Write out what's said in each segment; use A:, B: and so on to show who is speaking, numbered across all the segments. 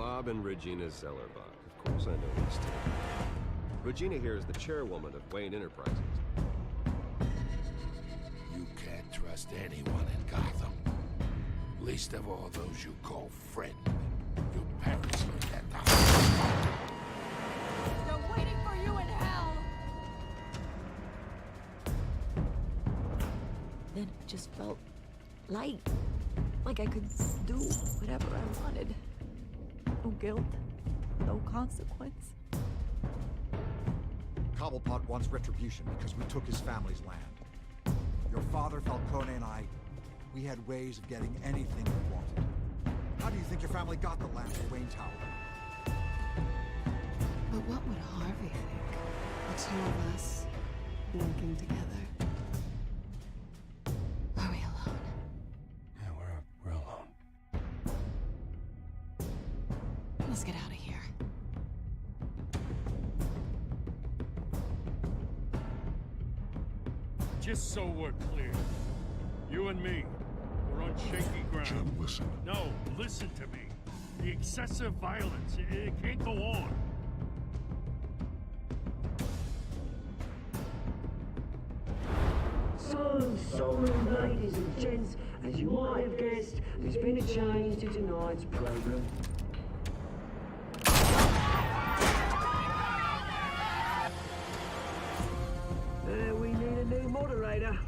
A: Bob and Regina Zellerbach. Of course I know these two. Regina here is the chairwoman of Wayne Enterprises.
B: You can't trust anyone in Gotham. Least of all those you call friend. Your parents learned that the
C: They're waiting for you in hell! Then it just felt light. Like I could do whatever I wanted. No guilt, no consequence.
D: Cobblepot wants retribution because we took his family's land. Your father, Falcone, and I, we had ways of getting anything we wanted. How do you think your family got the land at Wayne Tower?
E: But what would Harvey think? The two of us working together. Are we alone?
B: Yeah, we're alone.
E: Let's get out of here.
F: Just so we're clear, you and me, we're on shaky ground.
B: Jim, listen.
F: No, listen to me. The excessive violence, it can't go on.
G: So, ladies and gents, as you might have guessed, there's been a change to tonight's program. We need a new moderator.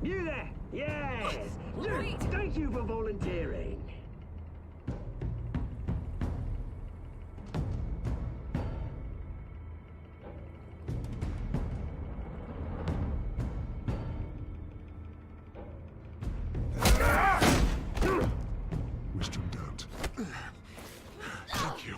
G: You there? Yes!
C: Wait!
G: Thank you for volunteering.
B: Wisdom don't. Thank you.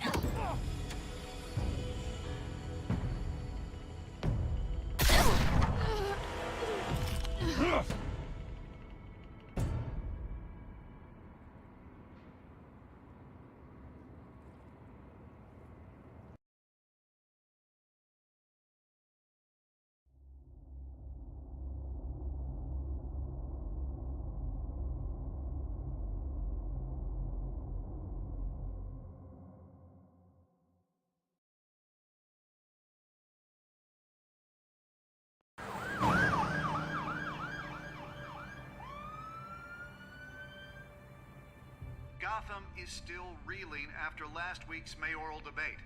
H: Gotham is still reeling after last week's mayoral debate.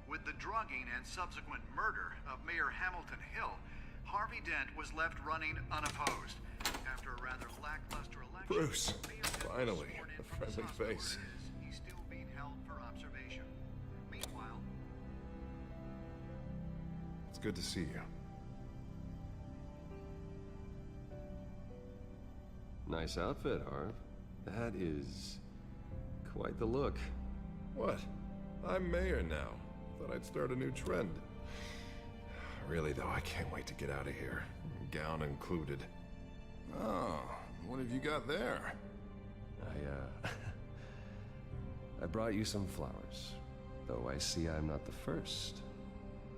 H: With the drugging and subsequent murder of Mayor Hamilton Hill, Harvey Dent was left running unopposed. After a rather lackluster election,
B: Bruce,
H: Mayor Dent was
B: finally,
H: sworn in
B: a
H: from the
B: friendly
H: hospital
B: face.
H: where it is. He's still being held for observation. Meanwhile,
B: It's good to see you.
A: Nice outfit, Harv. That is quite the look.
B: What? I'm mayor now. Thought I'd start a new trend. Really, though, I can't wait to get out of here. Gown included. Oh, what have you got there?
A: I brought you some flowers. Though I see I'm not the first.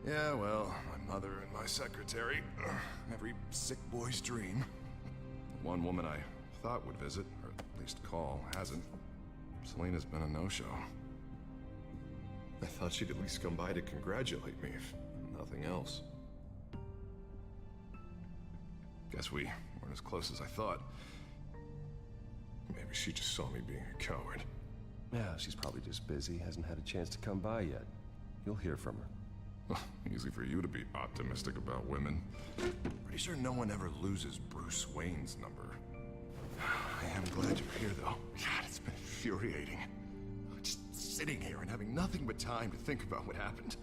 B: Yeah, well, my mother and my secretary. Every sick boy's dream. One woman I thought would visit, or at least call, hasn't. Selena's been a no-show. I thought she'd at least come by to congratulate me, if nothing else. Guess we weren't as close as I thought. Maybe she just saw me being a coward.
A: Yeah, she's probably just busy, hasn't had a chance to come by yet. You'll hear from her.
B: Easy for you to be optimistic about women. Pretty sure no one ever loses Bruce Wayne's number. I am glad you're here, though. God, it's been infuriating. Just sitting here and having nothing but time to think about what happened.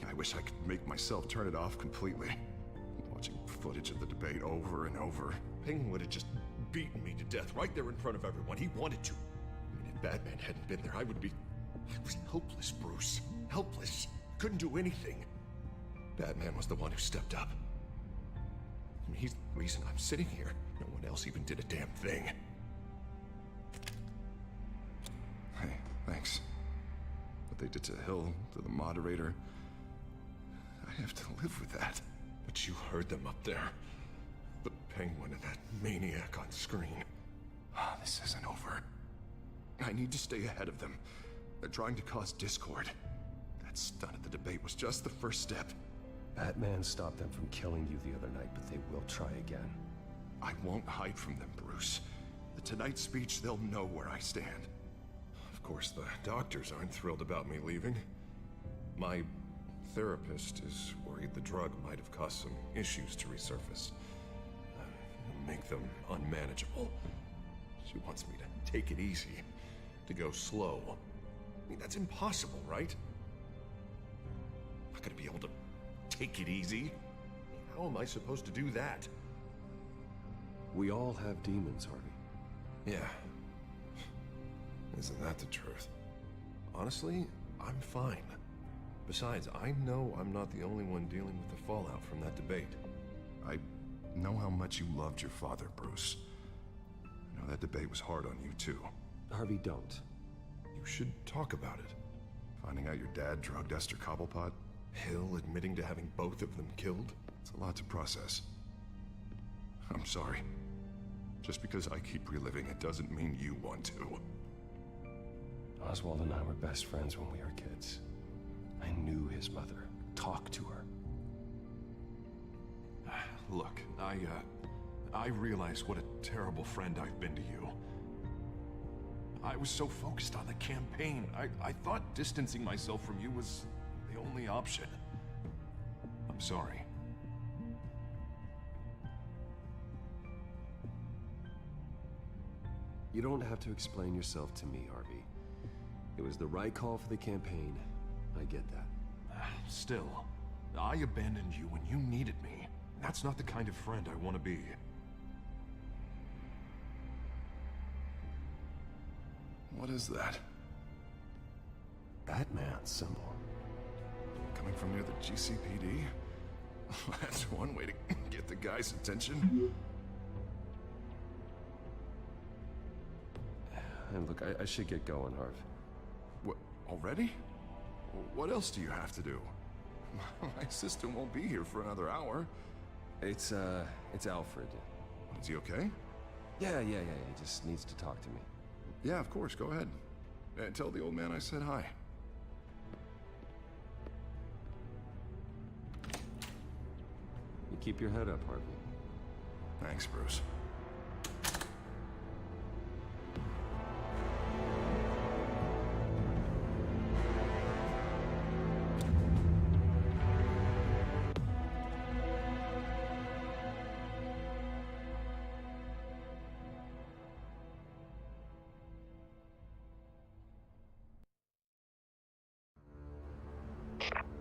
B: I wish I could make myself turn it off completely. Watching footage of the debate over and over. Penguin would have just beaten me to death right there in front of everyone. He wanted to. And if Batman hadn't been there, I would be... I was helpless, Bruce. Helpless. Couldn't do anything. Batman was the one who stepped up. I mean, he's the reason I'm sitting here. No one else even did a damn thing. Hey, thanks. What they did to Hill, to the moderator... I have to live with that. But you heard them up there. The Penguin and that maniac on screen. This isn't over. I need to stay ahead of them. They're trying to cause discord. That stunt at the debate was just the first step.
A: Batman stopped them from killing you the other night, but they will try again.
B: I won't hide from them, Bruce. The Tonight speech, they'll know where I stand. Of course, the doctors aren't thrilled about me leaving. My therapist is worried the drug might have caused some issues to resurface. Make them unmanageable. She wants me to take it easy, to go slow. I mean, that's impossible, right? I'm not gonna be able to take it easy. How am I supposed to do that?
A: We all have demons, Harvey.
B: Yeah. Isn't that the truth? Honestly, I'm fine. Besides, I know I'm not the only one dealing with the fallout from that debate. I know how much you loved your father, Bruce. I know that debate was hard on you, too.
A: Harvey, don't.
B: You should talk about it. Finding out your dad drugged Esther Cobblepot, Hill admitting to having both of them killed. It's a lot to process. I'm sorry. Just because I keep reliving it doesn't mean you want to.
A: Oswald and I were best friends when we were kids. I knew his mother. Talked to her.
B: Look, I realize what a terrible friend I've been to you. I was so focused on the campaign. I thought distancing myself from you was the only option. I'm sorry.
A: You don't have to explain yourself to me, Harvey. It was the right call for the campaign. I get that.
B: Still, I abandoned you when you needed me. That's not the kind of friend I want to be. What is that?
A: Batman's symbol.
B: Coming from near the GCPD? That's one way to get the guy's attention.
A: And look, I should get going, Harv.
B: What, already? What else do you have to do? My assistant won't be here for another hour.
A: It's Alfred.
B: Is he okay?
A: Yeah, he just needs to talk to me.
B: Yeah, of course, go ahead. Tell the old man I said hi.
A: You keep your head up, Harvey.
B: Thanks, Bruce.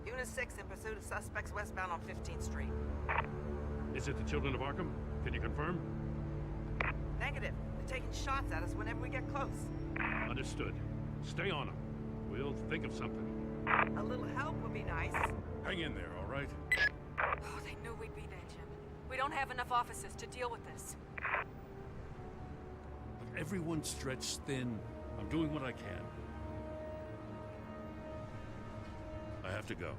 I: Unit 6 in pursuit of suspects westbound on 15th Street.
F: Is it the children of Arkham? Can you confirm?
I: Negative. They're taking shots at us whenever we get close.
F: Understood. Stay on them. We'll think of something.
I: A little help would be nice.
F: Hang in there, all right?
J: Oh, they knew we'd be there, Jim. We don't have enough officers to deal with this.
F: Everyone's stretched thin. I'm doing what I can. I have to go.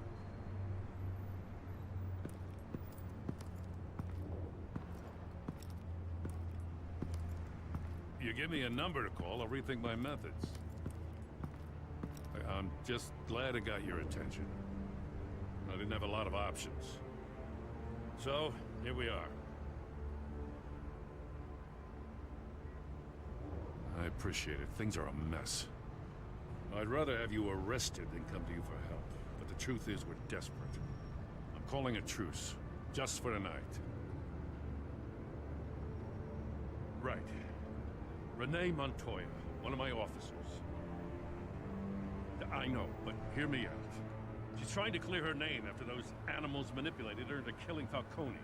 F: You give me a number to call, I'll rethink my methods. I'm just glad it got your attention. I didn't have a lot of options. So, here we are. I appreciate it. Things are a mess. I'd rather have you arrested than come to you for help. But the truth is, we're desperate. I'm calling a truce. Just for tonight. Right. Renee Montoya, one of my officers. I know, but hear me out. She's trying to clear her name after those animals manipulated her into killing Falcone.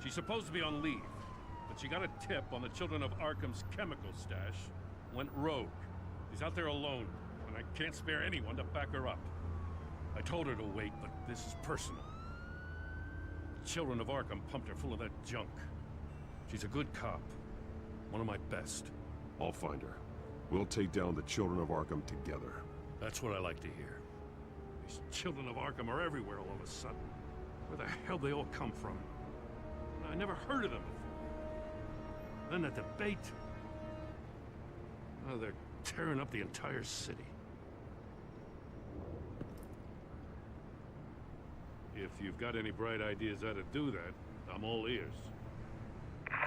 F: She's supposed to be on leave, but she got a tip on the children of Arkham's chemical stash, went rogue. She's out there alone, and I can't spare anyone to back her up. I told her to wait, but this is personal. The children of Arkham pumped her full of that junk. She's a good cop. One of my best.
K: I'll find her. We'll take down the children of Arkham together.
F: That's what I like to hear. These children of Arkham are everywhere all of a sudden. Where the hell they all come from? I never heard of them before. Then the debate. Oh, they're tearing up the entire city. If you've got any bright ideas how to do that, I'm all ears.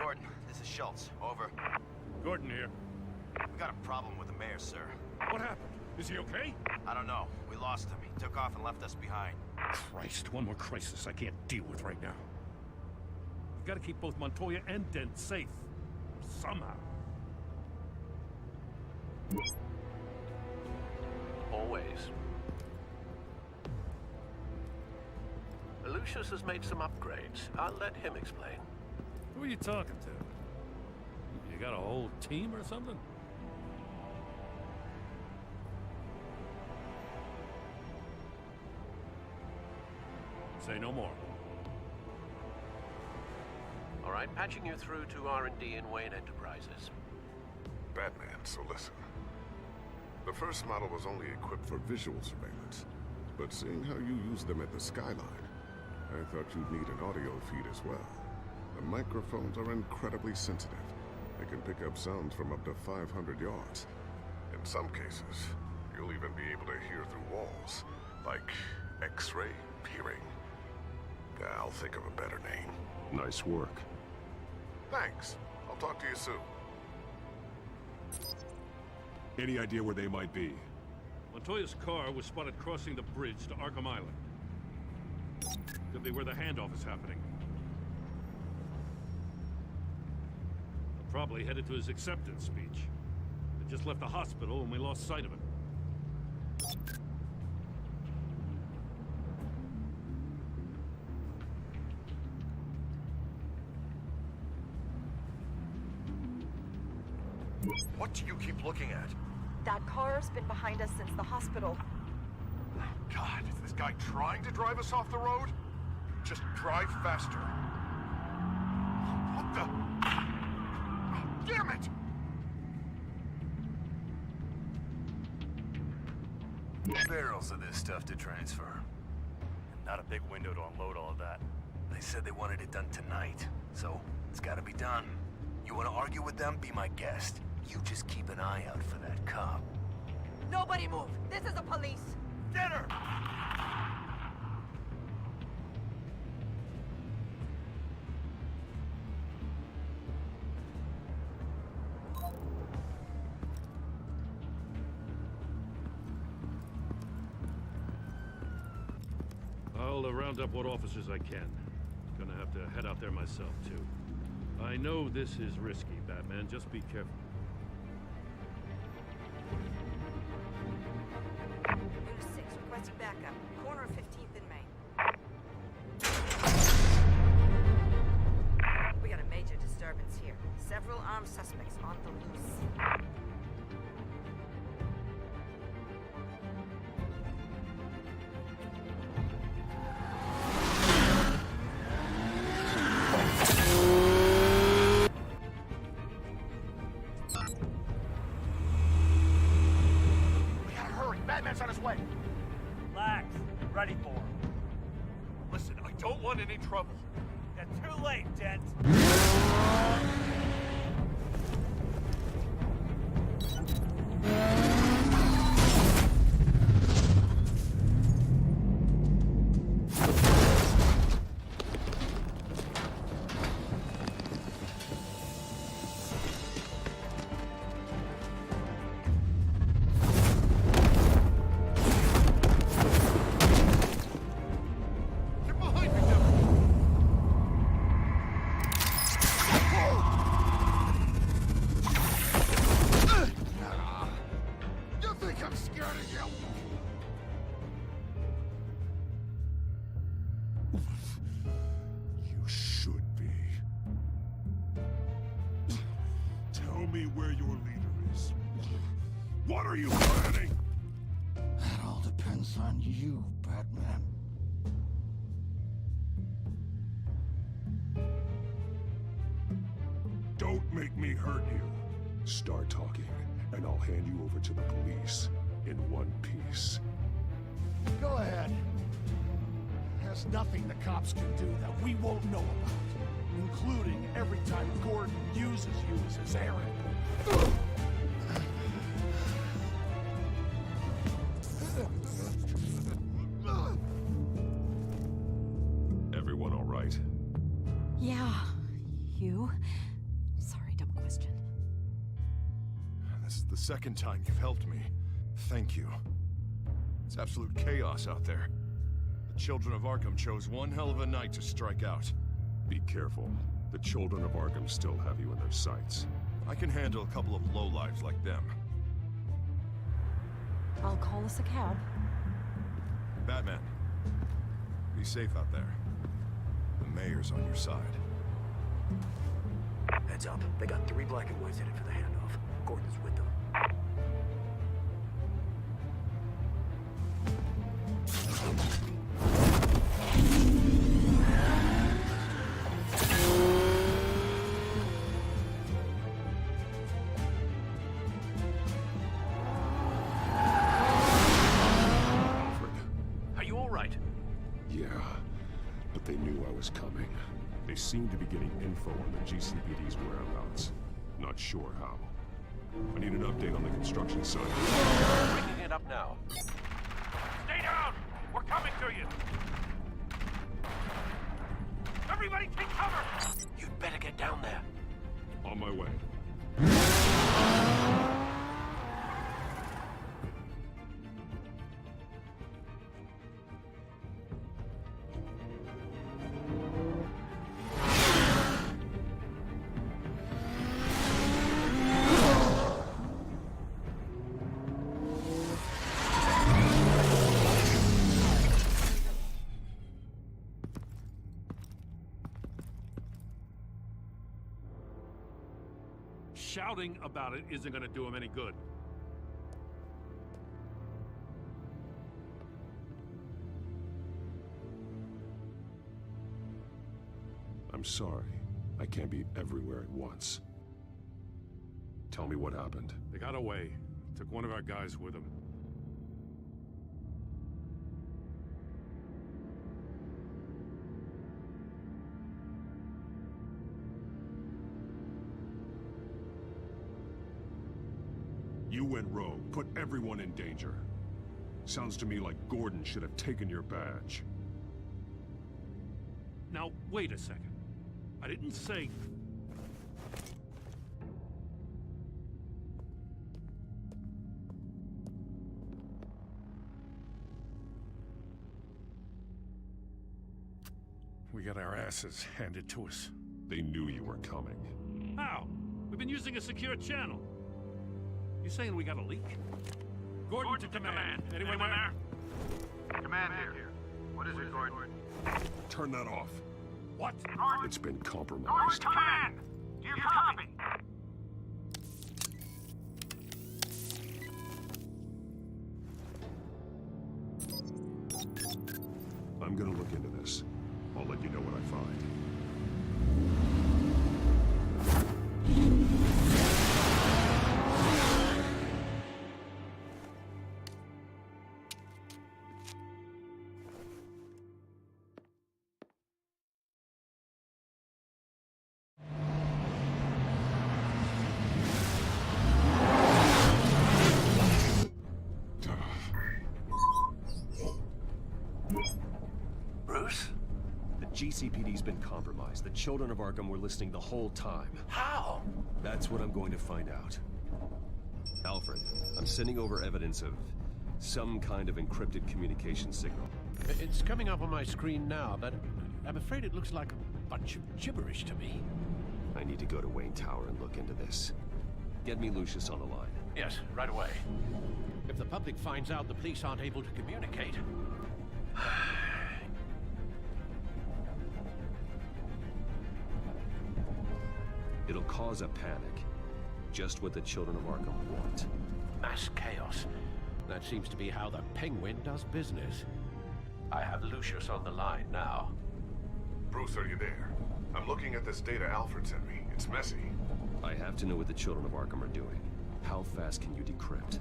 L: Gordon, this is Schultz. Over.
F: Gordon here.
L: We got a problem with the mayor, sir.
F: What happened? Is he okay?
L: I don't know. We lost him. He took off and left us behind.
F: Christ, one more crisis I can't deal with right now. We've got to keep both Montoya and Dent safe. Somehow.
M: Always. Lucius has made some upgrades. I'll let him explain.
F: Who are you talking to? You got a whole team or something? Say no more.
M: All right, patching you through to R&D in Wayne Enterprises.
K: Batman, so listen. The first model was only equipped for visual surveillance, but seeing how you use them at the skyline, I thought you'd need an audio feed as well. The microphones are incredibly sensitive. They can pick up sounds from up to 500 yards. In some cases, you'll even be able to hear through walls, like X-ray peering. I'll think of a better name.
A: Nice work.
K: Thanks. I'll talk to you soon.
A: Any idea where they might be?
F: Montoya's car was spotted crossing the bridge to Arkham Island. Could be where the handoff is happening. Probably headed to his acceptance speech. He just left the hospital and we lost sight of him.
B: What do you keep looking at?
N: That car's been behind us since the hospital.
B: God, is this guy trying to drive us off the road? Just drive faster. What the? Oh, damn it!
L: Barrels of this stuff to transfer. Not a big window to unload all of that. They said they wanted it done tonight, so it's gotta be done. You wanna argue with them? Be my guest. You just keep an eye out for that cop.
N: Nobody move! This is the police!
B: Get her!
F: I'll round up what officers I can. Gonna have to head out there myself, too. I know this is risky, Batman. Just be careful.
I: News 6, requesting backup. Corner of 15th and Main. We got a major disturbance here. Several armed suspects on the loose.
B: Batman's on his way.
O: Relax. Ready for him.
B: Listen, I don't want any trouble.
O: You're too late, Dent.
K: What are you planning?
P: That all depends on you, Batman.
K: Don't make me hurt you. Start talking, and I'll hand you over to the police in one piece.
P: Go ahead. There's nothing the cops can do that we won't know about, including every time Gordon uses you as his errand.
C: Yeah, you. Sorry, dumb question.
B: This is the second time you've helped me. Thank you. It's absolute chaos out there. The children of Arkham chose one hell of a night to strike out.
K: Be careful. The children of Arkham still have you in their sights.
B: I can handle a couple of lowlives like them.
C: I'll call us a cab.
B: Batman, be safe out there. The mayor's on your side.
Q: Heads up. They got 3 black and whites headed for the handoff. Gordon's with them.
L: Are you all right?
K: Yeah, but they knew I was coming. They seemed to be getting info on the GCPD's whereabouts. Not sure how. I need an update on the construction site.
M: Bringing it up now.
F: Stay down! We're coming to you! Everybody take cover!
M: You'd better get down there.
K: On my way.
F: Shouting about it isn't gonna do him any good.
K: I'm sorry. I can't be everywhere at once. Tell me what happened.
F: They got away. Took one of our guys with them.
K: You went rogue, put everyone in danger. Sounds to me like Gordon should have taken your badge.
F: Now, wait a second. I didn't say... We got our asses handed to us.
K: They knew you were coming.
F: How? We've been using a secure channel. You saying we got a leak? Gordon to command. Anyone there?
H: Command here. What is it, Gordon?
K: Turn that off.
F: What?
K: It's been compromised.
H: Command! Do you copy?
K: I'm gonna look into this. I'll let you know what I find. GCPD's been compromised. The children of Arkham were listening the whole time.
M: How?
K: That's what I'm going to find out. Alfred, I'm sending over evidence of some kind of encrypted communication signal.
M: It's coming up on my screen now, but I'm afraid it looks like a bunch of gibberish to me.
K: I need to go to Wayne Tower and look into this. Get me Lucius on the line.
M: Yes, right away. If the public finds out the police aren't able to communicate...
K: It'll cause a panic. Just what the children of Arkham want.
M: Mass chaos. That seems to be how the Penguin does business. I have Lucius on the line now.
K: Bruce, are you there? I'm looking at this data Alfred sent me. It's messy. I have to know what the children of Arkham are doing. How fast can you decrypt?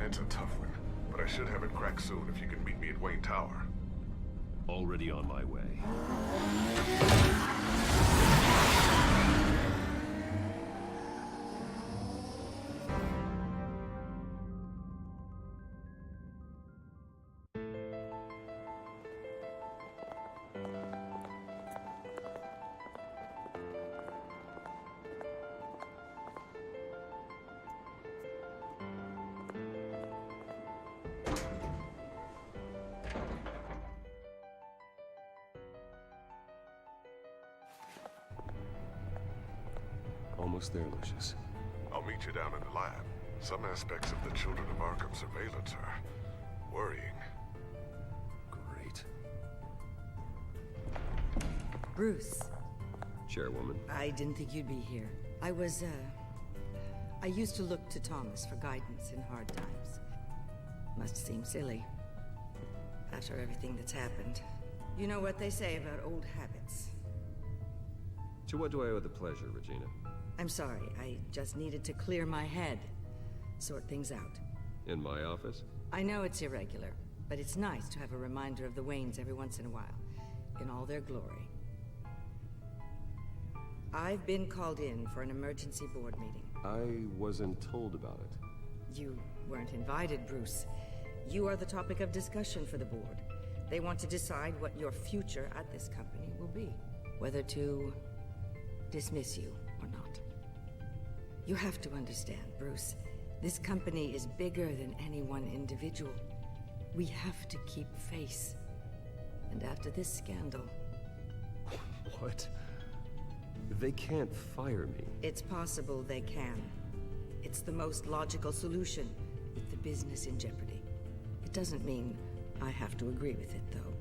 K: It's a tough one, but I should have it cracked soon if you can meet me at Wayne Tower. Already on my way.
A: almost there, Lucius.
K: I'll meet you down in the lab. Some aspects of the Children of Arkham surveillance are worrying.
A: Great.
R: Bruce.
A: Chairwoman.
R: I didn't think you'd be here. I used to look to Thomas for guidance in hard times. Must seem silly. After everything that's happened. You know what they say about old habits.
A: To what do I owe the pleasure, Regina?
R: I'm sorry, I just needed to clear my head. Sort things out.
A: In my office?
R: I know it's irregular, but it's nice to have a reminder of the Waynes every once in a while. In all their glory. I've been called in for an emergency board meeting.
A: I wasn't told about it.
R: You weren't invited, Bruce. You are the topic of discussion for the board. They want to decide what your future at this company will be. Whether to dismiss you or not. You have to understand, Bruce. This company is bigger than any one individual. We have to keep face. And after this scandal...
A: What? They can't fire me.
R: It's possible they can. It's the most logical solution, with the business in jeopardy. It doesn't mean I have to agree with it, though.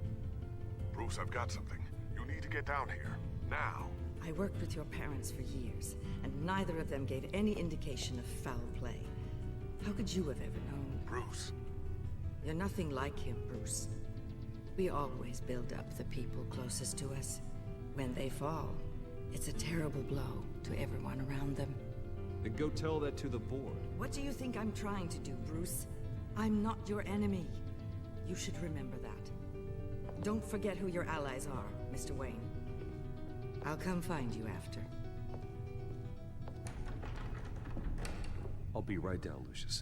K: Bruce, I've got something. You need to get down here. Now.
R: I worked with your parents for years, and neither of them gave any indication of foul play. How could you have ever known?
K: Bruce.
R: You're nothing like him, Bruce. We always build up the people closest to us. When they fall, it's a terrible blow to everyone around them.
A: Then go tell that to the board.
R: What do you think I'm trying to do, Bruce? I'm not your enemy. You should remember that. Don't forget who your allies are, Mr. Wayne. I'll come find you after.
A: I'll be right down, Lucius.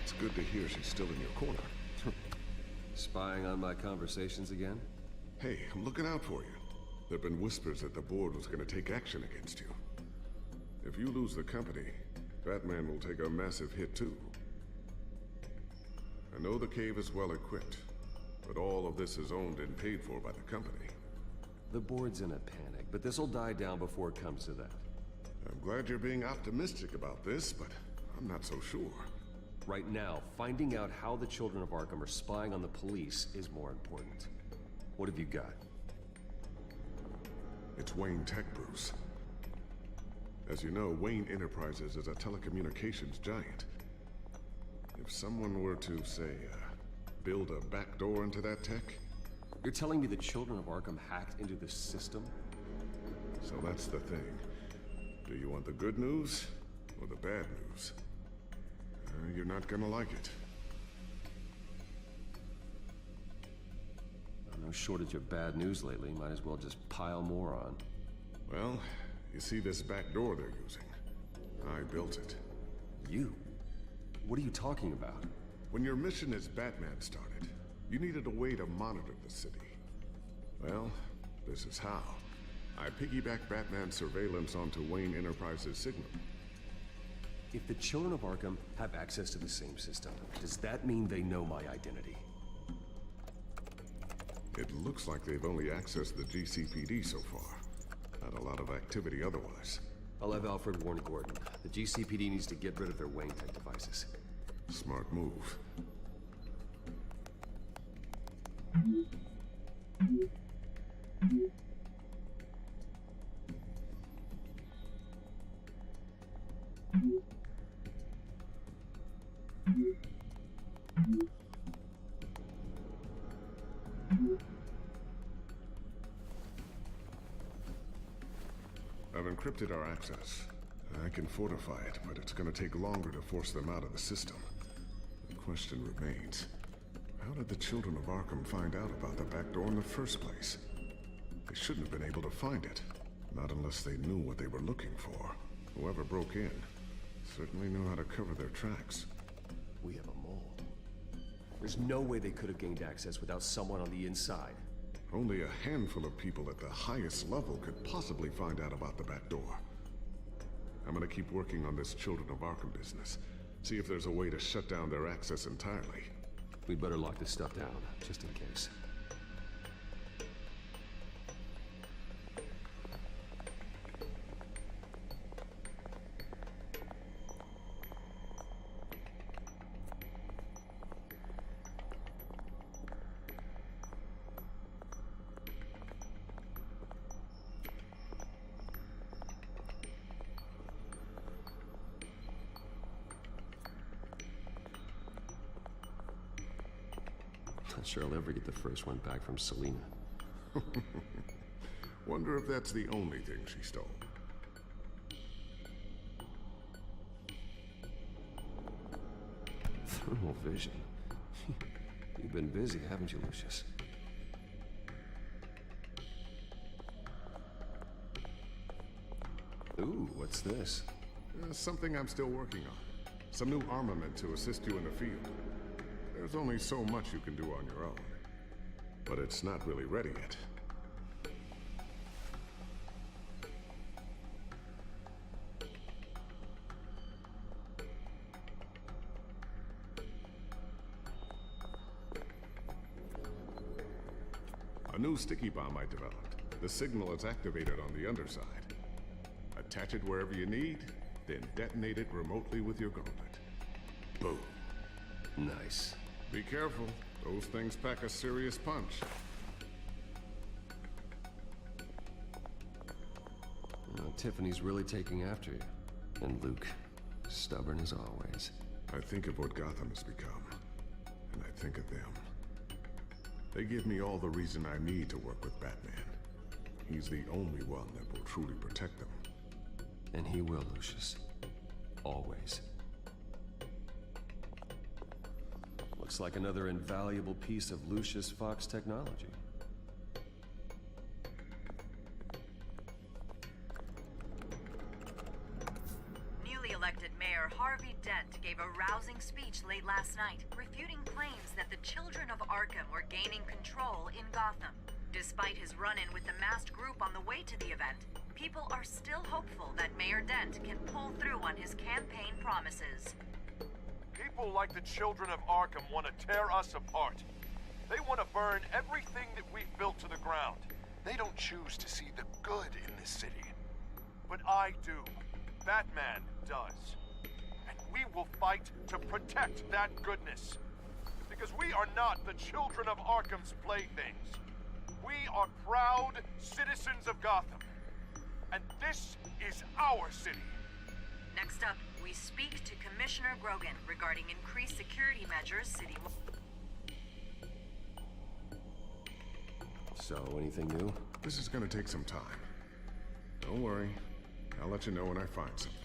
K: It's good to hear she's still in your corner.
A: Spying on my conversations again?
K: Hey, I'm looking out for you. There've been whispers that the board was gonna take action against you. If you lose the company, Batman will take a massive hit too. I know the cave is well equipped, but all of this is owned and paid for by the company.
A: The board's in a panic, but this'll die down before it comes to that.
K: I'm glad you're being optimistic about this, but I'm not so sure.
A: Right now, finding out how the Children of Arkham are spying on the police is more important. What have you got?
K: It's Wayne Tech, Bruce. As you know, Wayne Enterprises is a telecommunications giant. If someone were to, say, build a backdoor into that tech...
A: You're telling me the Children of Arkham hacked into this system?
K: So that's the thing. Do you want the good news or the bad news? You're not gonna like it.
A: No shortage of bad news lately. Might as well just pile more on.
K: Well, you see this back door they're using? I built it.
A: You? What are you talking about?
K: When your mission as Batman started, you needed a way to monitor the city. Well, this is how. I piggybacked Batman's surveillance onto Wayne Enterprises' signal.
A: If the Children of Arkham have access to the same system, does that mean they know my identity?
K: It looks like they've only accessed the GCPD so far. Not a lot of activity otherwise.
A: I'll have Alfred warn Gordon. The GCPD needs to get rid of their Wayne Tech devices.
K: Smart move. I've encrypted our access. I can fortify it, but it's gonna take longer to force them out of the system. The question remains, how did the children of Arkham find out about the back door in the first place? They shouldn't have been able to find it. Not unless they knew what they were looking for. Whoever broke in certainly knew how to cover their tracks.
A: We have a mole. There's no way they could have gained access without someone on the inside.
K: Only a handful of people at the highest level could possibly find out about the back door. I'm gonna keep working on this Children of Arkham business. See if there's a way to shut down their access entirely.
A: We'd better lock this stuff down, just in case. Not sure I'll ever get the first one back from Selina.
K: Wonder if that's the only thing she stole.
A: Thermal vision. You've been busy, haven't you, Lucius? Ooh, what's this?
K: Something I'm still working on. Some new armament to assist you in the field. There's only so much you can do on your own. But it's not really ready yet. A new sticky bomb I developed. The signal is activated on the underside. Attach it wherever you need, then detonate it remotely with your gauntlet. Boom.
A: Nice.
K: Be careful. Those things pack a serious punch.
A: Tiffany's really taking after you. And Luke, stubborn as always.
K: I think of what Gotham has become, and I think of them. They give me all the reason I need to work with Batman. He's the only one that will truly protect them.
A: And he will, Lucius. Always. Looks like another invaluable piece of Lucius Fox technology.
I: Newly elected Mayor Harvey Dent gave a rousing speech late last night, refuting claims that the children of Arkham were gaining control in Gotham. Despite his run-in with the masked group on the way to the event, people are still hopeful that Mayor Dent can pull through on his campaign promises.
S: People like the children of Arkham want to tear us apart. They want to burn everything that we've built to the ground. They don't choose to see the good in this city. But I do. Batman does. And we will fight to protect that goodness. Because we are not the children of Arkham's playthings. We are proud citizens of Gotham. And this is our city.
I: Next up, we speak to Commissioner Grogan regarding increased security measures citywide.
A: So, anything new?
K: This is gonna take some time. Don't worry. I'll let you know when I find something.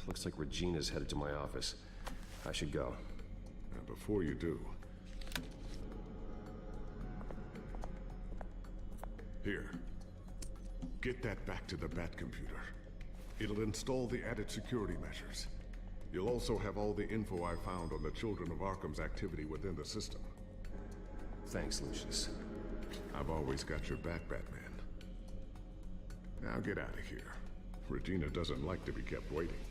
A: Looks like Regina's headed to my office. I should go.
K: And before you do... Here. Get that back to the Bat computer. It'll install the added security measures. You'll also have all the info I found on the Children of Arkham's activity within the system.
A: Thanks, Lucius.
K: I've always got your back, Batman. Now get out of here. Regina doesn't like to be kept waiting.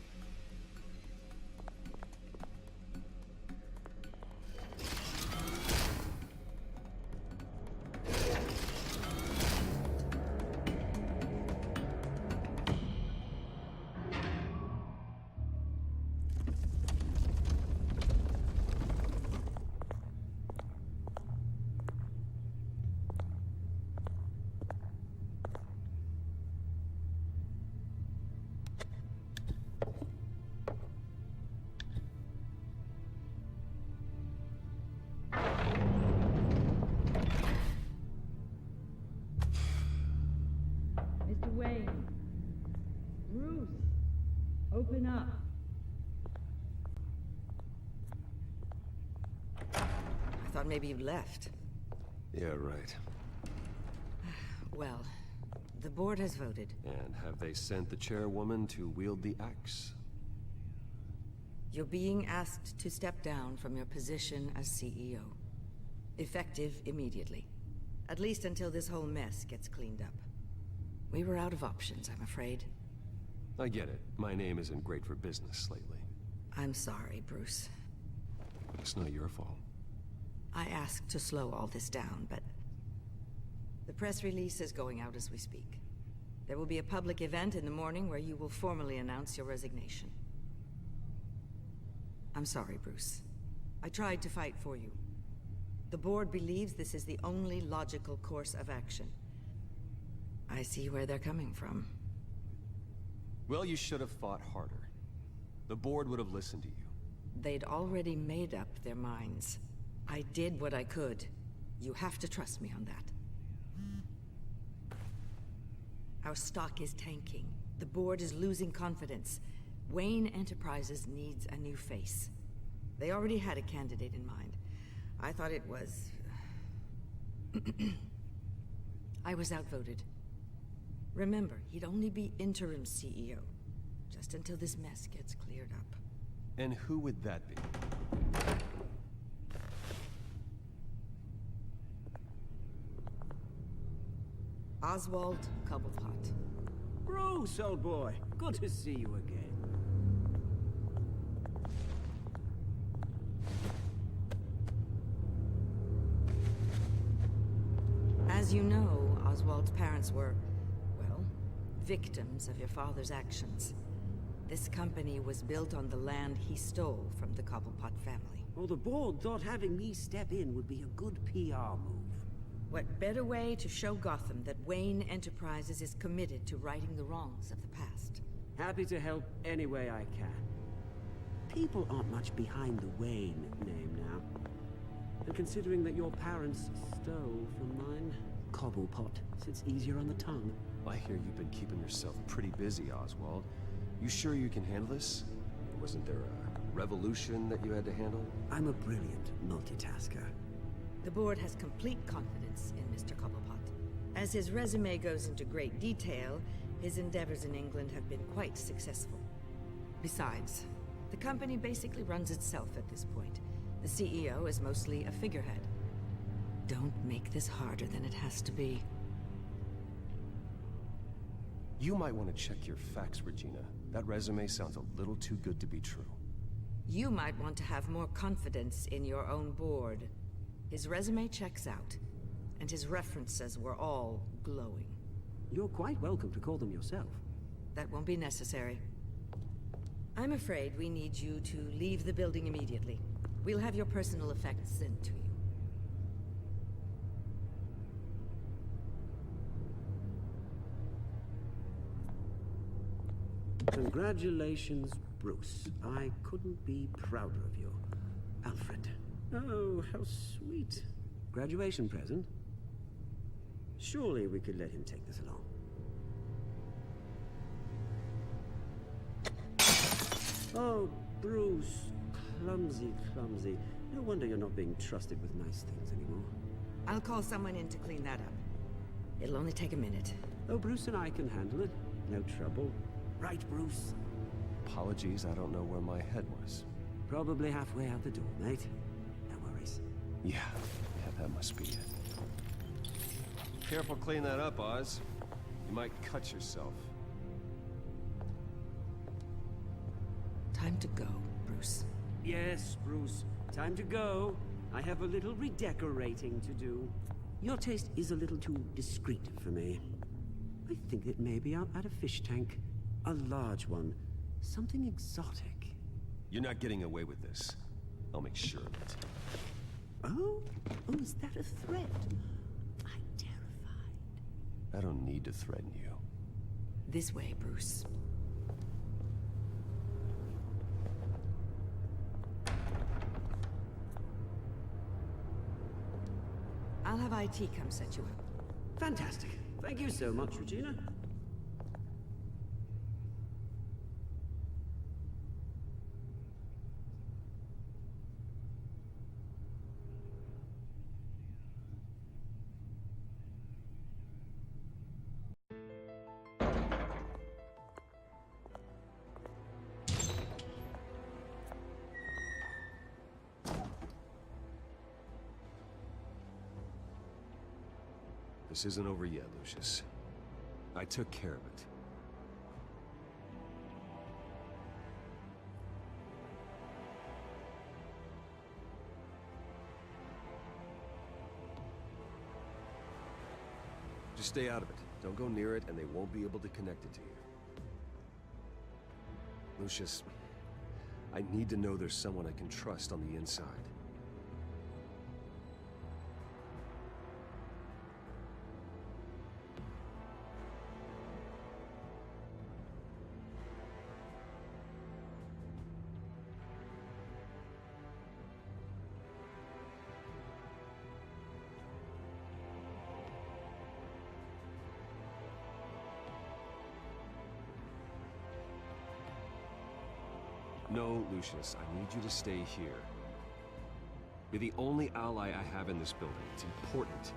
R: maybe you left.
A: Yeah, right.
R: Well, the board has voted.
A: And have they sent the chairwoman to wield the axe?
R: You're being asked to step down from your position as CEO. Effective immediately. At least until this whole mess gets cleaned up. We were out of options, I'm afraid.
A: I get it. My name isn't great for business lately.
R: I'm sorry, Bruce.
A: It's not your fault.
R: I asked to slow all this down, but... The press release is going out as we speak. There will be a public event in the morning where you will formally announce your resignation. I'm sorry, Bruce. I tried to fight for you. The board believes this is the only logical course of action. I see where they're coming from.
A: Well, you should have fought harder. The board would have listened to you.
R: They'd already made up their minds. I did what I could. You have to trust me on that. Our stock is tanking. The board is losing confidence. Wayne Enterprises needs a new face. They already had a candidate in mind. I thought it was... I was outvoted. Remember, he'd only be interim CEO. Just until this mess gets cleared up.
A: And who would that be?
R: Oswald Cobblepot.
T: Bruce, old boy. Good to see you again.
R: As you know, Oswald's parents were, well, victims of your father's actions. This company was built on the land he stole from the Cobblepot family.
T: Well, the board thought having me step in would be a good PR move.
R: What better way to show Gotham that Wayne Enterprises is committed to righting the wrongs of the past?
T: Happy to help any way I can. People aren't much behind the Wayne name now. And considering that your parents stole from mine, Cobblepot sits easier on the tongue.
A: I hear you've been keeping yourself pretty busy, Oswald. You sure you can handle this? Wasn't there a revolution that you had to handle?
T: I'm a brilliant multitasker.
R: The board has complete confidence in Mr. Cobblepot. As his resume goes into great detail, his endeavors in England have been quite successful. Besides, the company basically runs itself at this point. The CEO is mostly a figurehead. Don't make this harder than it has to be.
A: You might want to check your facts, Regina. That resume sounds a little too good to be true.
R: You might want to have more confidence in your own board. His resume checks out, and his references were all glowing.
T: You're quite welcome to call them yourself.
R: That won't be necessary. I'm afraid we need you to leave the building immediately. We'll have your personal effects sent to you.
T: Congratulations, Bruce. I couldn't be prouder of you. Alfred. Oh, how sweet. Graduation present? Surely we could let him take this along. Oh, Bruce. Clumsy, clumsy. No wonder you're not being trusted with nice things anymore.
R: I'll call someone in to clean that up. It'll only take a minute.
T: Oh, Bruce and I can handle it. No trouble. Right, Bruce?
A: Apologies, I don't know where my head was.
T: Probably halfway out the door, mate. No worries.
A: Yeah, that must be it. Careful clean that up, Oz. You might cut yourself.
R: Time to go, Bruce.
T: Yes, Bruce. Time to go. I have a little redecorating to do. Your taste is a little too discreet for me. I think it may be out at a fish tank. A large one. Something exotic.
A: You're not getting away with this. I'll make sure of it.
T: Oh, is that a threat? I'm terrified.
A: I don't need to threaten you.
R: This way, Bruce. I'll have IT come set you up.
T: Fantastic. Thank you so much, Regina.
A: This isn't over yet, Lucius. I took care of it. Just stay out of it. Don't go near it, and they won't be able to connect it to you. Lucius, I need to know there's someone I can trust on the inside. No, Lucius, I need you to stay here. You're the only ally I have in this building. It's important.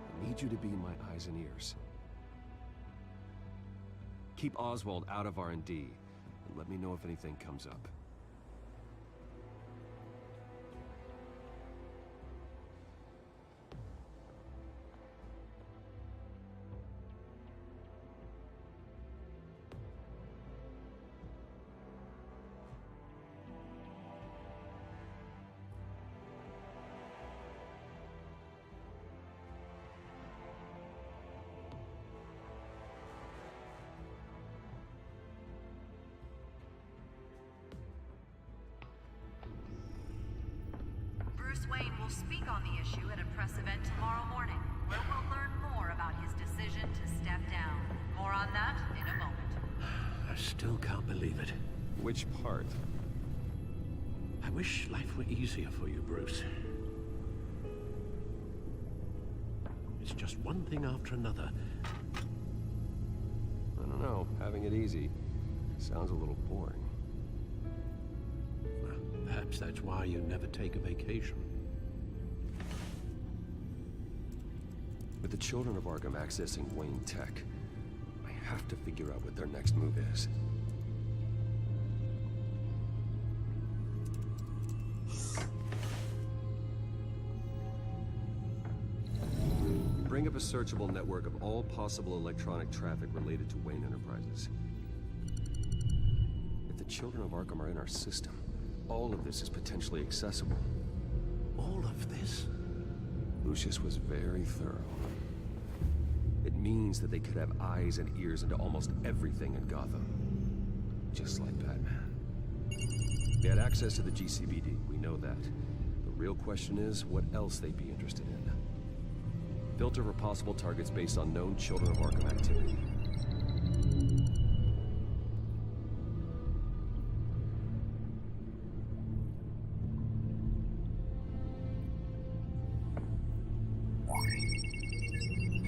A: I need you to be my eyes and ears. Keep Oswald out of R&D, and let me know if anything comes up.
I: Bruce Wayne will speak on the issue at a press event tomorrow morning, where we'll learn more about his decision to step down. More on that in a moment.
M: I still can't believe it.
A: Which part?
M: I wish life were easier for you, Bruce. It's just one thing after another.
A: I don't know. Having it easy sounds a little boring.
M: Well, perhaps that's why you never take a vacation.
A: With the children of Arkham accessing Wayne Tech, I have to figure out what their next move is. Bring up a searchable network of all possible electronic traffic related to Wayne Enterprises. If the children of Arkham are in our system, all of this is potentially accessible.
M: All of this?
A: Lucius was very thorough. It means that they could have eyes and ears into almost everything in Gotham. Just like Batman. They had access to the GCPD, we know that. The real question is, what else they'd be interested in. Filter for possible targets based on known children of Arkham activity.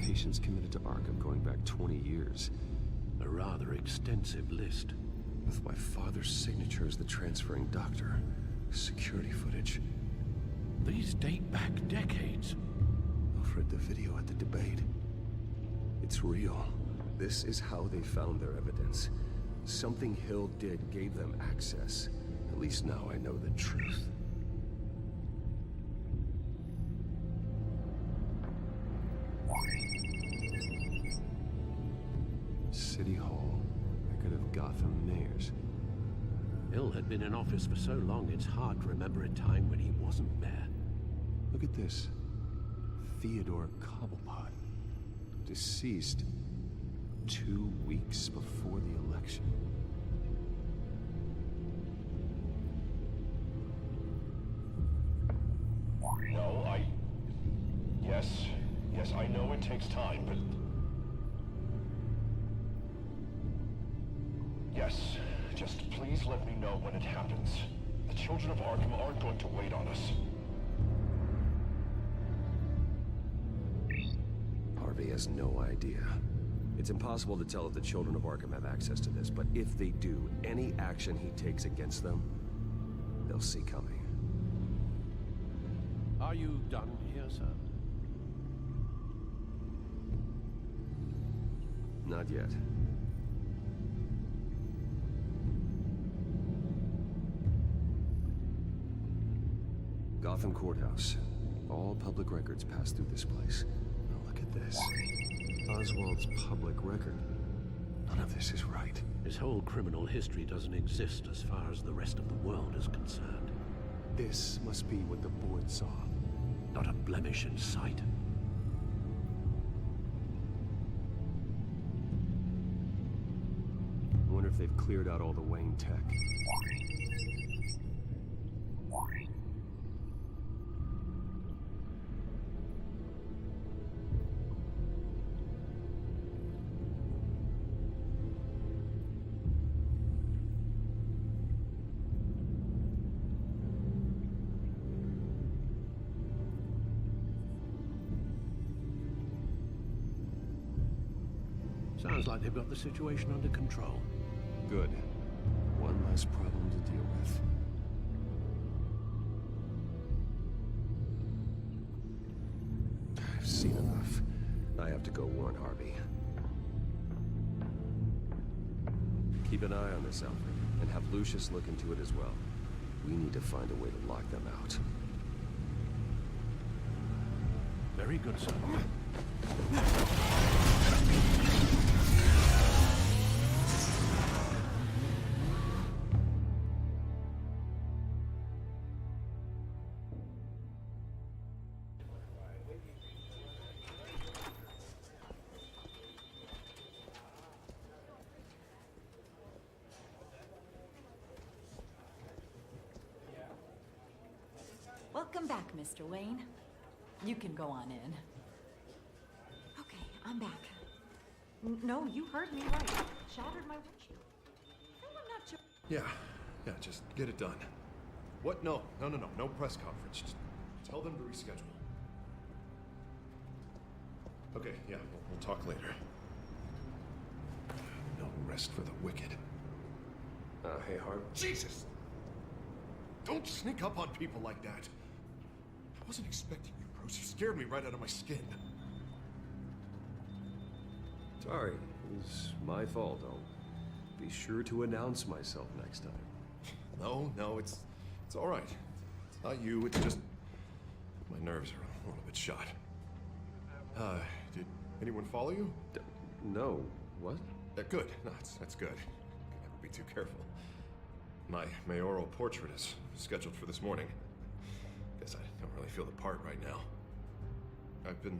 A: Patients committed to Arkham going back 20 years.
M: A rather extensive list.
A: With my father's signature as the transferring doctor. Security footage.
M: These date back decades.
A: Alfred, the video at the debate. It's real. This is how they found their evidence. Something Hill did gave them access. At least now I know the truth. City Hall. Record of Gotham mayors.
M: Hill had been in office for so long, it's hard to remember a time when he wasn't mayor.
A: Look at this. Theodore Cobblepot. Deceased 2 weeks before the election.
U: No, Yes, I know it takes time, but... Yes, just please let me know when it happens. The children of Arkham aren't going to wait on us.
A: Harvey has no idea. It's impossible to tell if the children of Arkham have access to this, but if they do, any action he takes against them, they'll see coming.
M: Are you done here, sir?
A: Not yet. Gotham Courthouse. All public records pass through this place. Now look at this. Oswald's public record. None of this is right.
M: His whole criminal history doesn't exist as far as the rest of the world is concerned.
A: This must be what the board saw.
M: Not a blemish in sight.
A: I wonder if they've cleared out all the Wayne tech.
M: Sounds like they've got the situation under control.
A: Good. One less problem to deal with. I've seen enough. I have to go warn Harvey. Keep an eye on this, Alfred, and have Lucius look into it as well. We need to find a way to lock them out.
M: Very good, sir.
I: Welcome back, Mr. Wayne. You can go on in. Okay, I'm back. No, you heard me right. Shattered my windshield. No, I'm not sure.
B: Yeah, just get it done. What? No press conference. Just tell them to reschedule. Okay, yeah, we'll talk later. No rest for the wicked.
A: Hey, Harv.
B: Jesus! Don't sneak up on people like that. I wasn't expecting you, Bruce. You scared me right out of my skin.
A: Sorry, it was my fault. I'll be sure to announce myself next time.
B: No, it's all right. It's not you, it's just my nerves are a little bit shot. Did anyone follow you?
A: No. What?
B: Good. No, that's good. Can never be too careful. My mayoral portrait is scheduled for this morning. Guess I don't really feel the part right now. I've been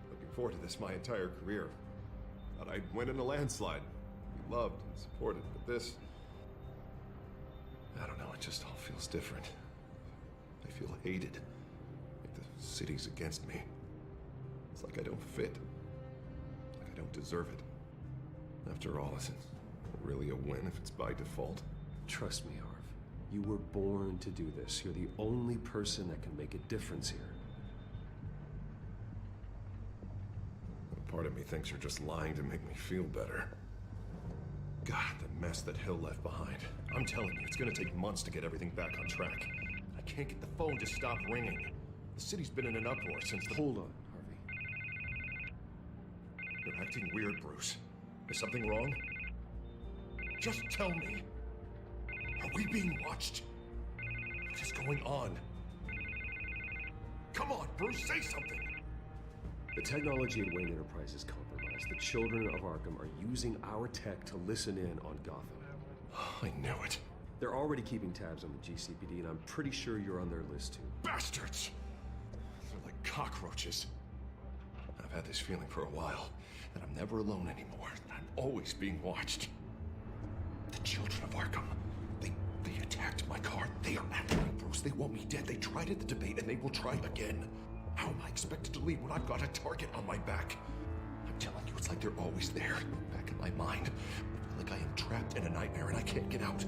B: looking forward to this my entire career. Thought I'd win in a landslide. Be loved and supported, but this... I don't know, it just all feels different. I feel hated. Like the city's against me. It's like I don't fit. Like I don't deserve it. After all, isn't it really a win if it's by default?
A: Trust me, Harv. You were born to do this. You're the only person that can make a difference here.
B: Part of me thinks you're just lying to make me feel better. God, the mess that Hill left behind. I'm telling you, it's gonna take months to get everything back on track. I can't get the phone to stop ringing. The city's been in an uproar since the...
A: Hold on, Harvey.
B: You're acting weird, Bruce. Is something wrong? Just tell me. Are we being watched? What is going on? Come on, Bruce, say something!
A: The technology at Wayne Enterprise is compromised. The children of Arkham are using our tech to listen in on Gotham.
B: I knew it.
A: They're already keeping tabs on the GCPD, and I'm pretty sure you're on their list too.
B: Bastards! They're like cockroaches. I've had this feeling for a while, that I'm never alone anymore, that I'm always being watched. The children of Arkham, they attacked my car. They are after me, Bruce. They want me dead. They tried at the debate, and they will try again. How am I expected to leave when I've got a target on my back? I'm telling you, it's like they're always there, back in my mind. I feel like I am trapped in a nightmare and I can't get out.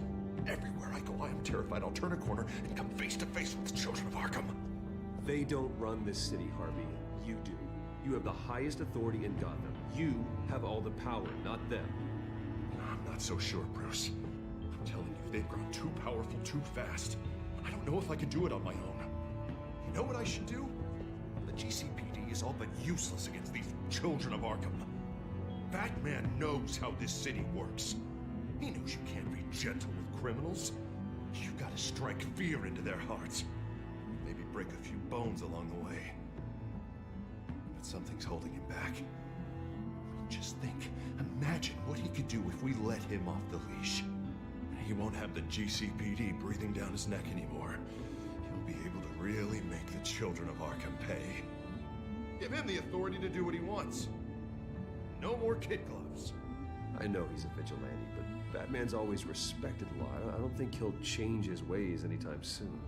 B: Everywhere I go, I am terrified I'll turn a corner and come face to face with the children of Arkham.
A: They don't run this city, Harvey. You do. You have the highest authority in Gotham. You have all the power, not them.
B: I'm not so sure, Bruce. I'm telling you, they've grown too powerful too fast. I don't know if I can do it on my own. You know what I should do? The GCPD is all but useless against these children of Arkham. Batman knows how this city works. He knows you can't be gentle with criminals. You gotta strike fear into their hearts. Maybe break a few bones along the way. But something's holding him back. Just think, imagine what he could do if we let him off the leash. He won't have the GCPD breathing down his neck anymore. He'll be able to really make the children of Arkham pay. Give him the authority to do what he wants. No more kid gloves.
A: I know he's a vigilante, but Batman's always respected law. I don't think he'll change his ways anytime soon.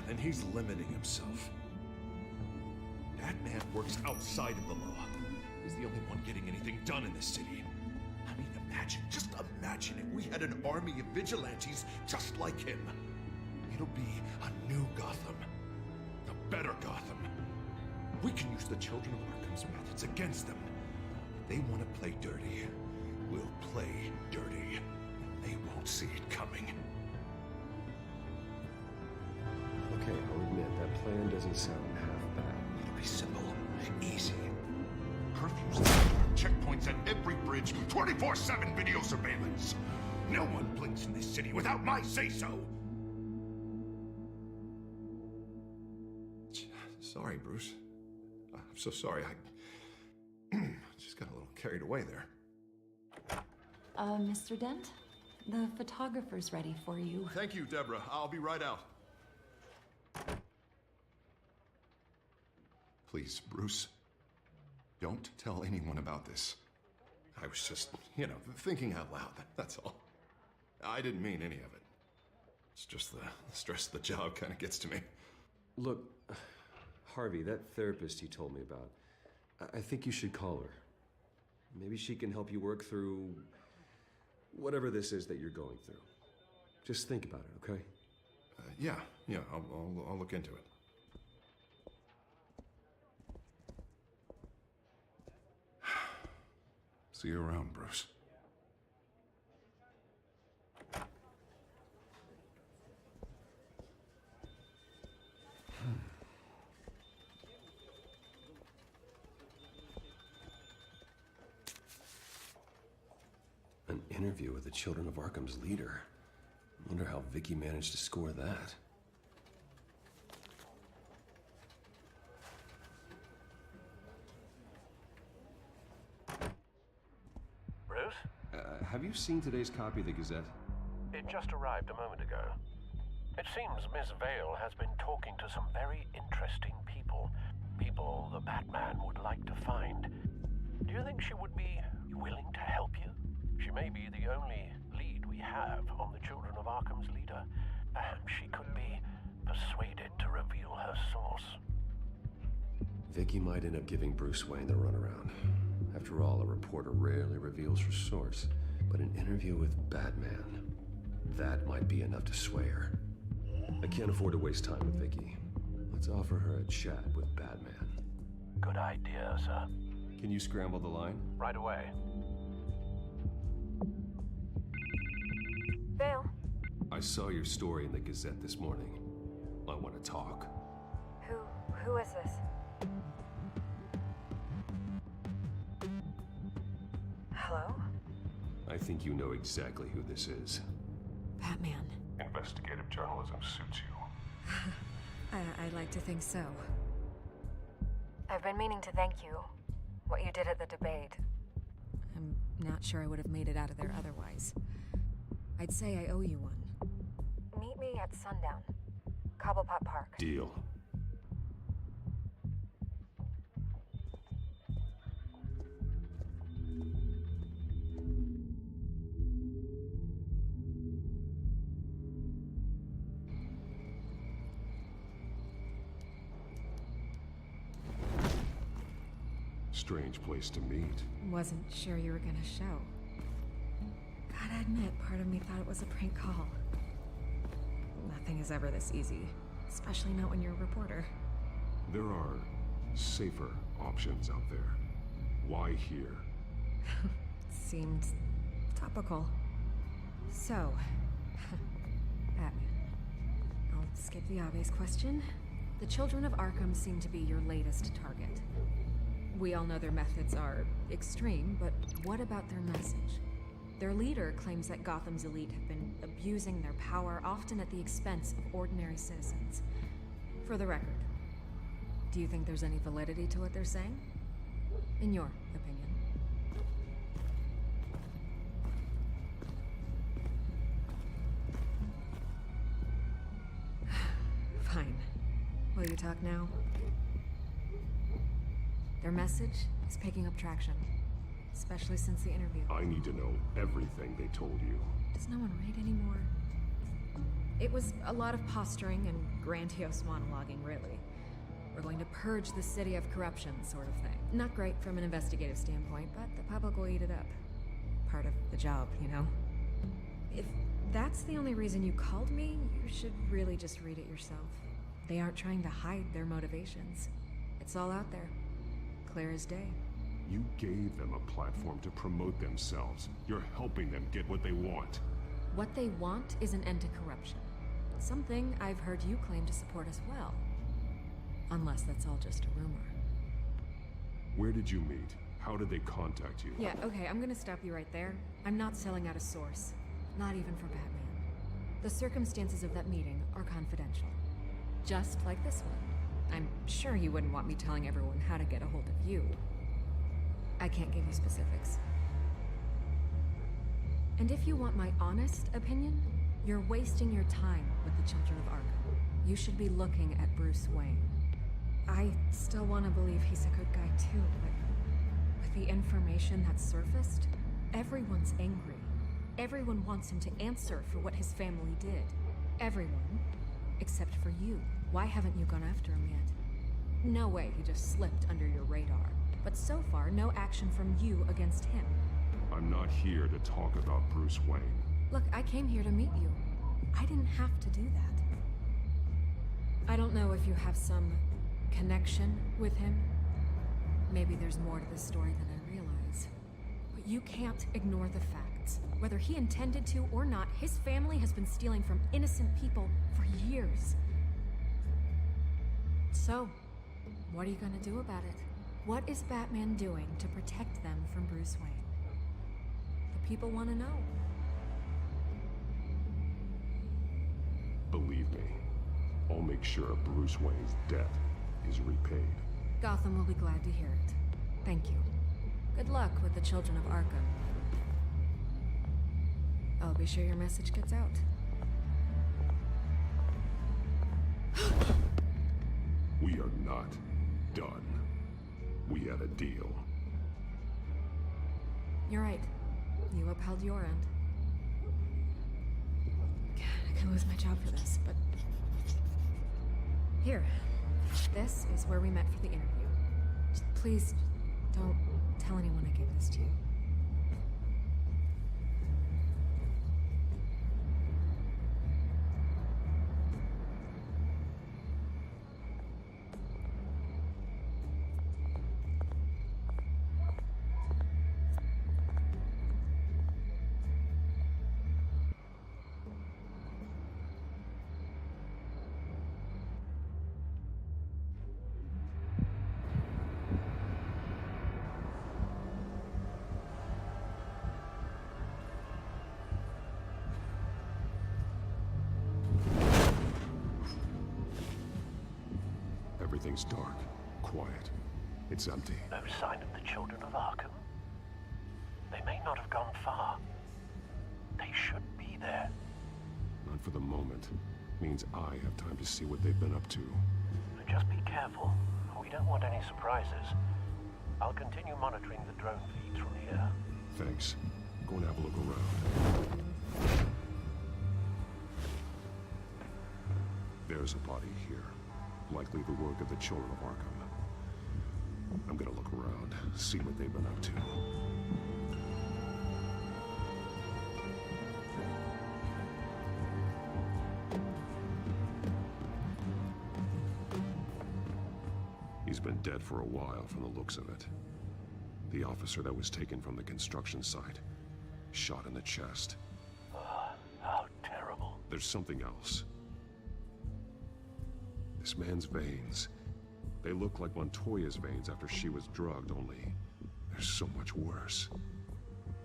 B: Then he's limiting himself. Batman works outside of the law. He's the only one getting anything done in this city. I mean, just imagine if we had an army of vigilantes just like him. It'll be a new Gotham. A better Gotham. We can use the children of Arkham's methods against them. If they want to play dirty, we'll play dirty. They won't see it coming.
A: Okay, I'll admit, that plan doesn't sound half bad.
B: It'll be simple, easy. Curfews, checkpoints at every bridge, 24/7 video surveillance. No one blinks in this city without my say-so. Sorry, Bruce. I'm so sorry. I just got a little carried away there.
C: Mr. Dent? The photographer's ready for you.
B: Thank you, Deborah. I'll be right out. Please, Bruce, don't tell anyone about this. I was just, thinking out loud, that's all. I didn't mean any of it. It's just the stress of the job kind of gets to me.
A: Look, Harvey, that therapist you told me about, I think you should call her. Maybe she can help you work through whatever this is that you're going through. Just think about it, okay?
B: Yeah, I'll look into it. See you around, Bruce.
A: An interview with the Children of Arkham's leader. Wonder how Vicky managed to score that.
M: Bruce?
A: Have you seen today's copy of the Gazette?
M: It just arrived a moment ago. It seems Miss Vale has been talking to some very interesting people. People the Batman would like to find. Do you think she would be willing to help you? She may be the only lead we have on the Children of Arkham's leader. Perhaps she could be persuaded to reveal her source.
A: Vicky might end up giving Bruce Wayne the runaround. After all, a reporter rarely reveals her source. But an interview with Batman, that might be enough to sway her. I can't afford to waste time with Vicky. Let's offer her a chat with Batman.
M: Good idea, sir.
A: Can you scramble the line?
M: Right away.
J: Vale.
A: I saw your story in the Gazette this morning. I want to talk.
J: Who is this? Hello?
A: I think you know exactly who this is.
C: Batman.
K: Investigative journalism suits you.
J: I'd like to think so. I've been meaning to thank you. What you did at the debate. I'm not sure I would have made it out of there otherwise. I'd say I owe you one. Meet me at sundown. Cobblepot Park.
A: Deal. Strange place to meet.
J: Wasn't sure you were gonna show. Gotta admit, part of me thought it was a prank call. Nothing is ever this easy, especially not when you're a reporter.
K: There are safer options out there. Why here?
J: Seemed topical. So, Batman. I'll skip the obvious question. The Children of Arkham seem to be your latest target. We all know their methods are extreme, but what about their message? Their leader claims that Gotham's elite have been abusing their power, often at the expense of ordinary citizens. For the record, do you think there's any validity to what they're saying? In your opinion? Fine. Will you talk now? Their message is picking up traction, especially since the interview.
K: I need to know everything they told you.
J: Does no one read anymore? It was a lot of posturing and grandiose monologuing, really. We're going to purge the city of corruption, sort of thing. Not great from an investigative standpoint, but the public will eat it up. Part of the job, you know? If that's the only reason you called me, you should really just read it yourself. They aren't trying to hide their motivations. It's all out there. Clear as day.
K: You gave them a platform to promote themselves. You're helping them get what they want.
J: What they want is an end to corruption. Something I've heard you claim to support as well. Unless that's all just a rumor.
K: Where did you meet? How did they contact you?
J: Yeah, okay, I'm gonna stop you right there. I'm not selling out a source. Not even for Batman. The circumstances of that meeting are confidential. Just like this one. I'm sure you wouldn't want me telling everyone how to get a hold of you. I can't give you specifics. And if you want my honest opinion, you're wasting your time with the Children of Arkham. You should be looking at Bruce Wayne. I still want to believe he's a good guy too, but with the information that's surfaced, everyone's angry. Everyone wants him to answer for what his family did. Everyone, except for you. Why haven't you gone after him yet? No way he just slipped under your radar. But so far, no action from you against him.
K: I'm not here to talk about Bruce Wayne.
J: Look, I came here to meet you. I didn't have to do that. I don't know if you have some connection with him. Maybe there's more to this story than I realize. But you can't ignore the facts. Whether he intended to or not, his family has been stealing from innocent people for years. So, what are you gonna do about it? What is Batman doing to protect them from Bruce Wayne? The people want to know.
K: Believe me, I'll make sure Bruce Wayne's debt is repaid.
J: Gotham will be glad to hear it. Thank you. Good luck with the Children of Arkham. I'll be sure your message gets out.
K: We are not done. We had a deal.
J: You're right. You upheld your end. God, I could lose my job for this, but... Here. This is where we met for the interview. Just please, don't tell anyone I gave this to you.
K: Everything's dark, quiet. It's empty.
M: No sign of the Children of Arkham? They may not have gone far. They should be there.
K: Not for the moment. Means I have time to see what they've been up to.
M: Just be careful. We don't want any surprises. I'll continue monitoring the drone feeds from here.
K: Thanks. Go and have a look around. There's a body here. Likely the work of the Children of Arkham. I'm gonna look around, see what they've been up to. He's been dead for a while from the looks of it. The officer that was taken from the construction site, shot in the chest.
M: How terrible.
K: There's something else. This man's veins. They look like Montoya's veins after she was drugged, only they're so much worse.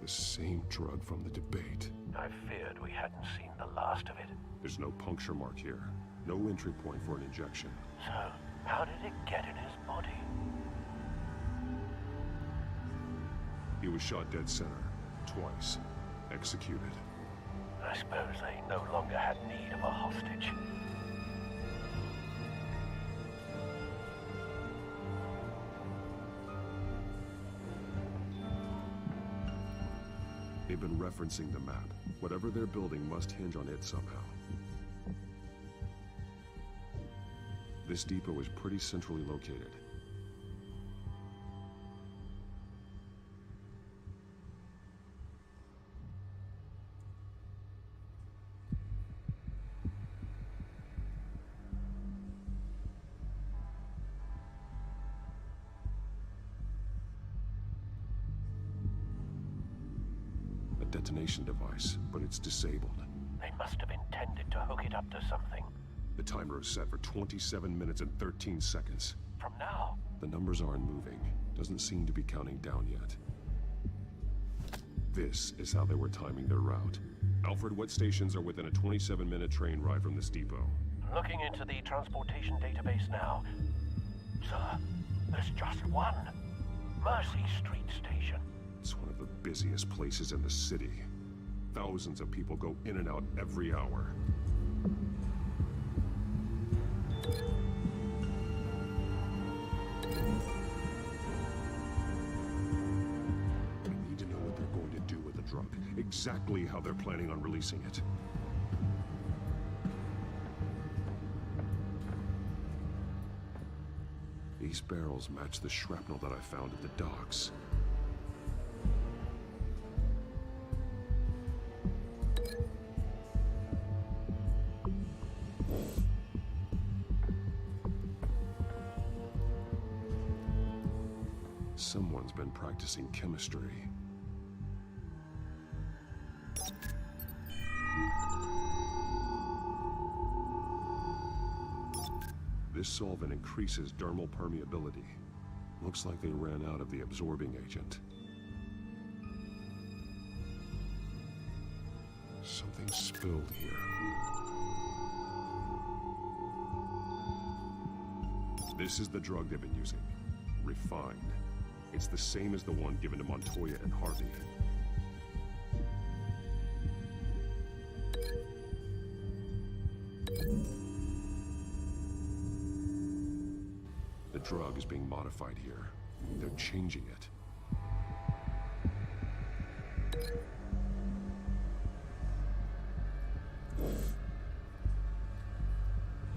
K: The same drug from the debate.
M: I feared we hadn't seen the last of it.
K: There's no puncture mark here. No entry point for an injection.
M: So, how did it get in his body?
K: He was shot dead center. Twice. Executed.
M: I suppose they no longer had need of a hostage.
D: They've been referencing the map. Whatever they're building must hinge on it somehow. This depot is pretty centrally located. Detonation device, but it's disabled.
M: They must have intended to hook it up to something.
D: The timer is set for 27 minutes and 13 seconds.
M: From now?
D: The numbers aren't moving. Doesn't seem to be counting down yet. This is how they were timing their route. Alfred, what stations are within a 27-minute train ride from this depot?
M: Looking into the transportation database now. Sir, there's just one. Mercy Street Station.
D: It's one of the busiest places in the city. Thousands of people go in and out every hour. We need to know what they're going to do with the drug. Exactly how they're planning on releasing it. These barrels match the shrapnel that I found at the docks. Someone's been practicing chemistry. This solvent increases dermal permeability. Looks like they ran out of the absorbing agent. Something spilled here. This is the drug they've been using. Refined. It's the same as the one given to Montoya and Harvey. The drug is being modified here. They're changing it.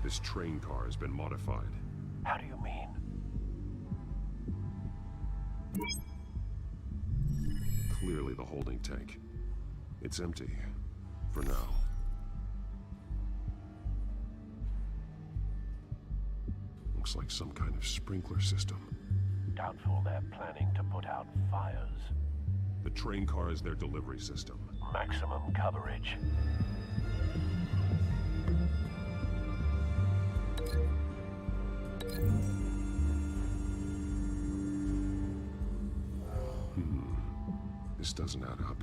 D: This train car has been modified.
M: How do you mean?
D: Clearly the holding tank. It's empty. For now. Looks like some kind of sprinkler system.
M: Doubtful they're planning to put out fires.
D: The train car is their delivery system.
M: Maximum coverage.
D: This doesn't add up.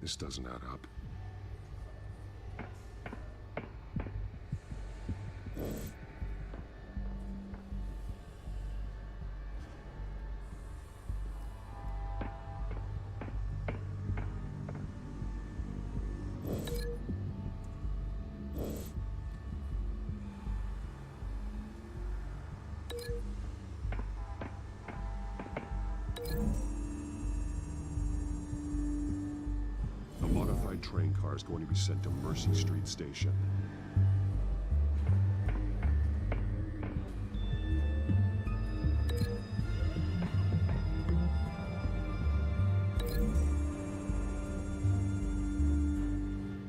D: This doesn't add up. car is going to be sent to Mercy Street Station.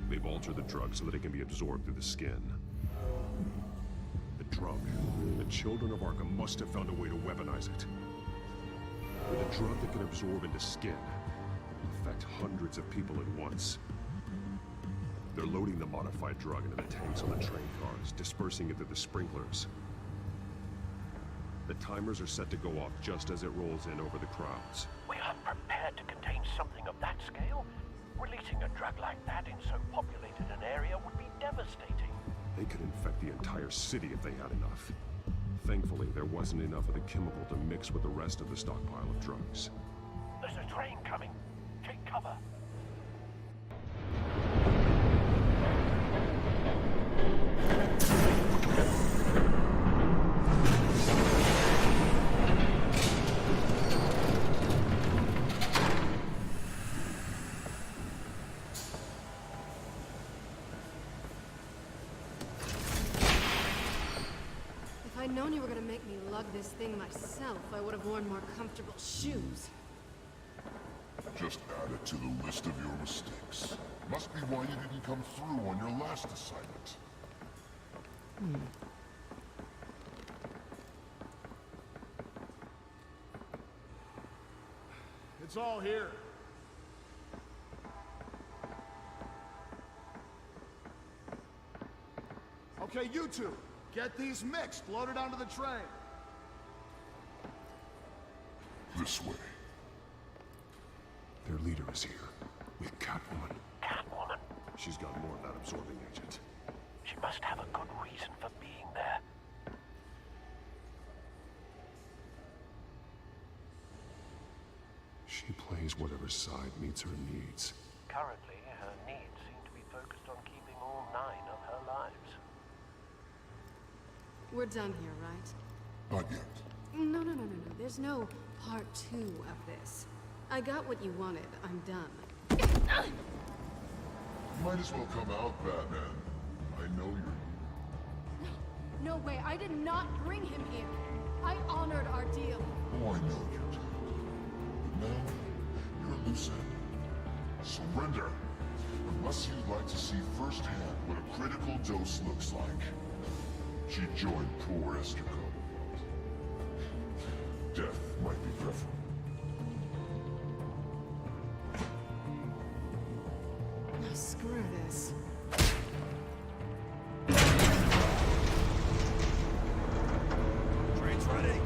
D: They've altered the drug so that it can be absorbed through the skin. The drug. The children of Arkham must have found a way to weaponize it. With a drug that can absorb into skin, it will affect hundreds of people at once. They're loading the modified drug into the tanks on the train cars, dispersing it through the sprinklers. The timers are set to go off just as it rolls in over the crowds.
M: We aren't prepared to contain something of that scale. Releasing a drug like that in so populated an area would be devastating.
D: They could infect the entire city if they had enough. Thankfully, there wasn't enough of the chemical to mix with the rest of the stockpile of drugs.
M: There's a train coming. Take cover.
E: If I'd known you were gonna make me lug this thing myself, I would have worn more comfortable shoes.
U: Just add it to the list of your mistakes. Must be why you didn't come through on your last assignment.
P: It's all here. Okay, you two, get these mixed, loaded onto the train.
U: This way.
D: Their leader is here, with Catwoman.
M: Catwoman?
D: She's got more of that absorbing agent.
M: She must have a good reason for being there.
D: She plays whatever side meets her needs.
M: Currently, her needs seem to be focused on keeping all 9 of her lives.
E: We're done here, right?
U: Not yet.
E: No. There's no part 2 of this. I got what you wanted. I'm done.
U: You might as well come out, Batman. I know you're...
E: No way. I did not bring him here. I honored our deal.
U: Oh, I know you did. But now, you're loose end. Surrender. Unless you'd like to see firsthand what a critical dose looks like. She joined poor Esther Cope. Death might be preferable.
E: Now screw this.
S: Train's ready.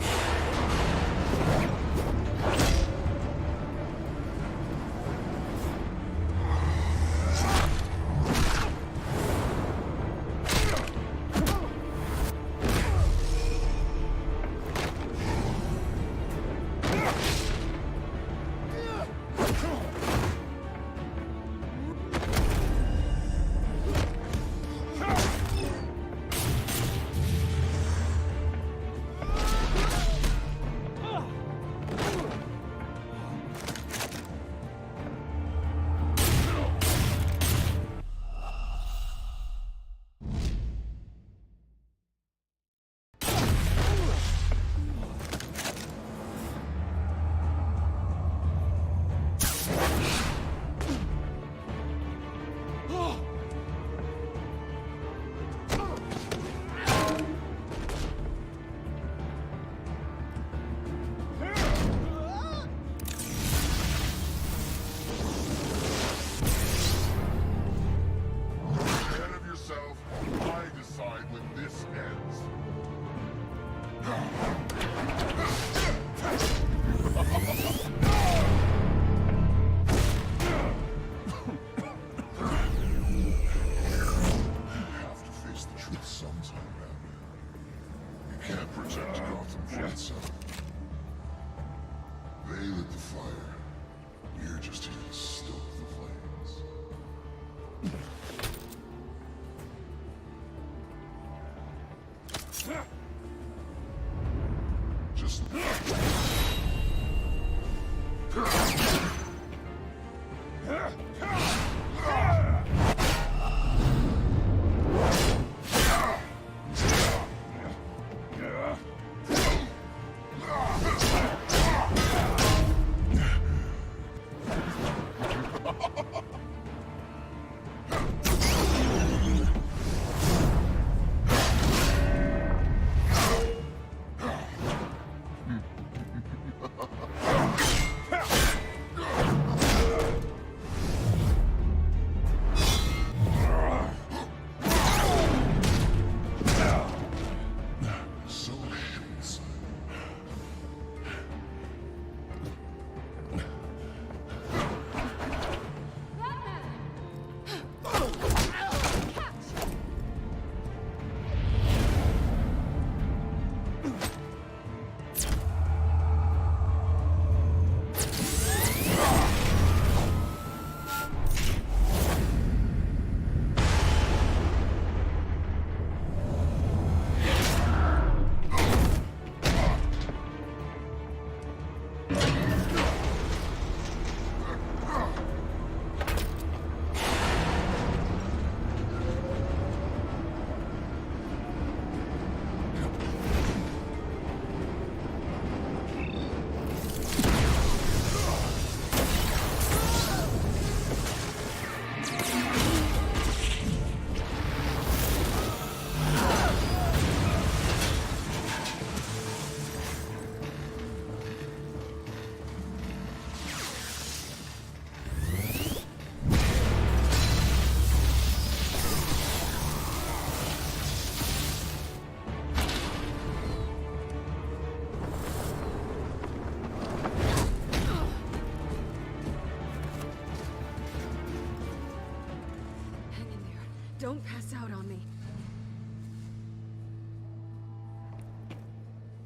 E: Don't pass out on me.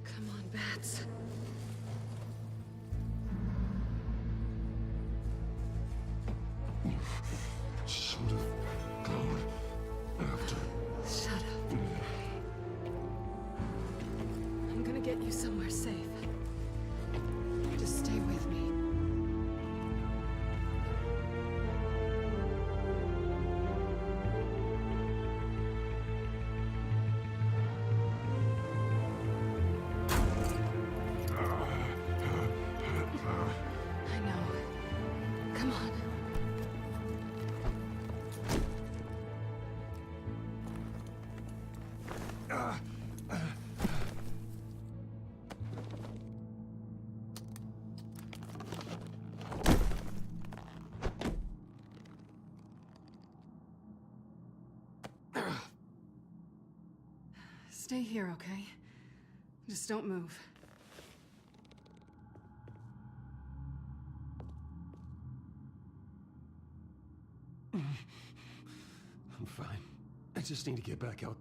E: Come on, bats.
D: Should have gone after.
E: Shut up. I'm gonna get you somewhere safe. Just stay with me. I know. Come on. Stay here, okay? Just don't move.
A: I'm fine. I just need to get back out.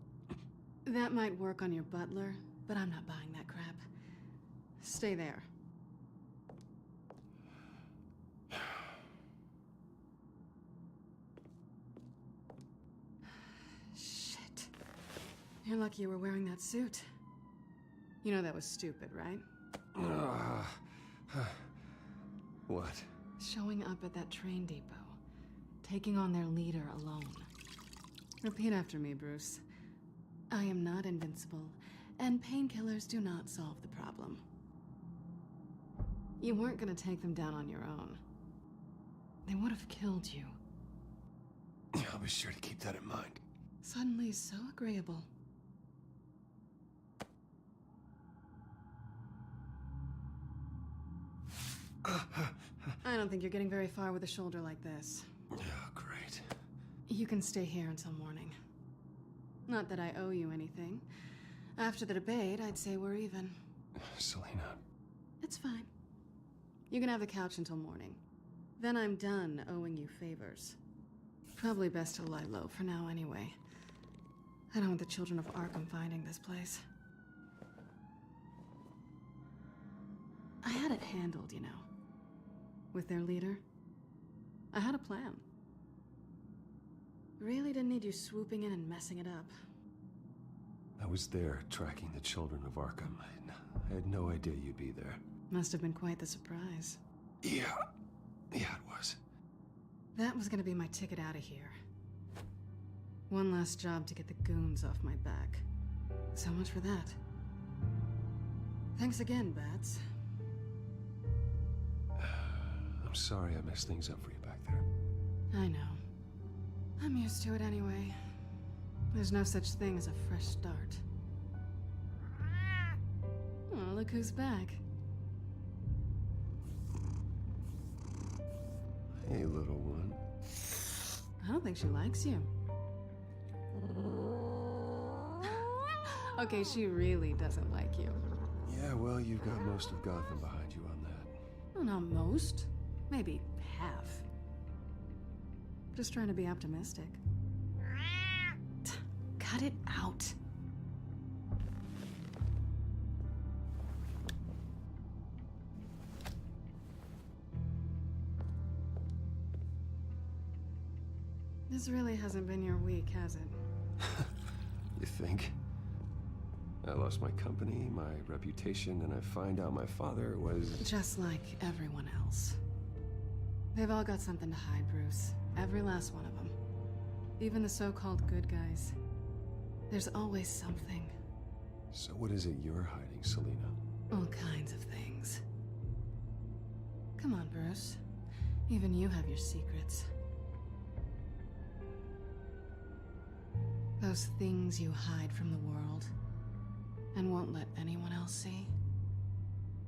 E: That might work on your butler, but I'm not buying that crap. Stay there. Shit. You're lucky you were wearing that suit. You know that was stupid, right?
A: What?
E: Showing up at that train depot. Taking on their leader alone. Repeat after me, Bruce. I am not invincible, and painkillers do not solve the problem. You weren't gonna take them down on your own. They would have killed you.
A: I'll be sure to keep that in mind.
E: Suddenly so agreeable. I don't think you're getting very far with a shoulder like this.
A: Oh, great.
E: You can stay here until morning. Not that I owe you anything. After the debate, I'd say we're even.
A: Selena.
E: It's fine. You can have the couch until morning. Then I'm done owing you favors. Probably best to lie low for now anyway. I don't want the children of Arkham finding this place. I had it handled, you know. With their leader. I had a plan. Really didn't need you swooping in and messing it up.
A: I was there tracking the children of Arkham. I had no idea you'd be there.
E: Must have been quite the surprise.
A: Yeah, it was.
E: That was gonna be my ticket out of here. One last job to get the goons off my back. So much for that. Thanks again, Bats.
A: I'm sorry I messed things up for you back there.
E: I know. I'm used to it anyway. There's no such thing as a fresh start. Oh, look who's back.
A: Hey, little one.
E: I don't think she likes you. Okay, she really doesn't like you.
A: Yeah, well, you've got most of Gotham behind you on that.
E: Well, not most. Maybe half. Just trying to be optimistic. Cut it out. This really hasn't been your week, has it?
A: You think? I lost my company, my reputation, and I find out my father was...
E: Just like everyone else. They've all got something to hide, Bruce. Every last one of them. Even the so-called good guys. There's always something.
A: So what is it you're hiding, Selena?
E: All kinds of things. Come on, Bruce. Even you have your secrets. Those things you hide from the world and won't let anyone else see.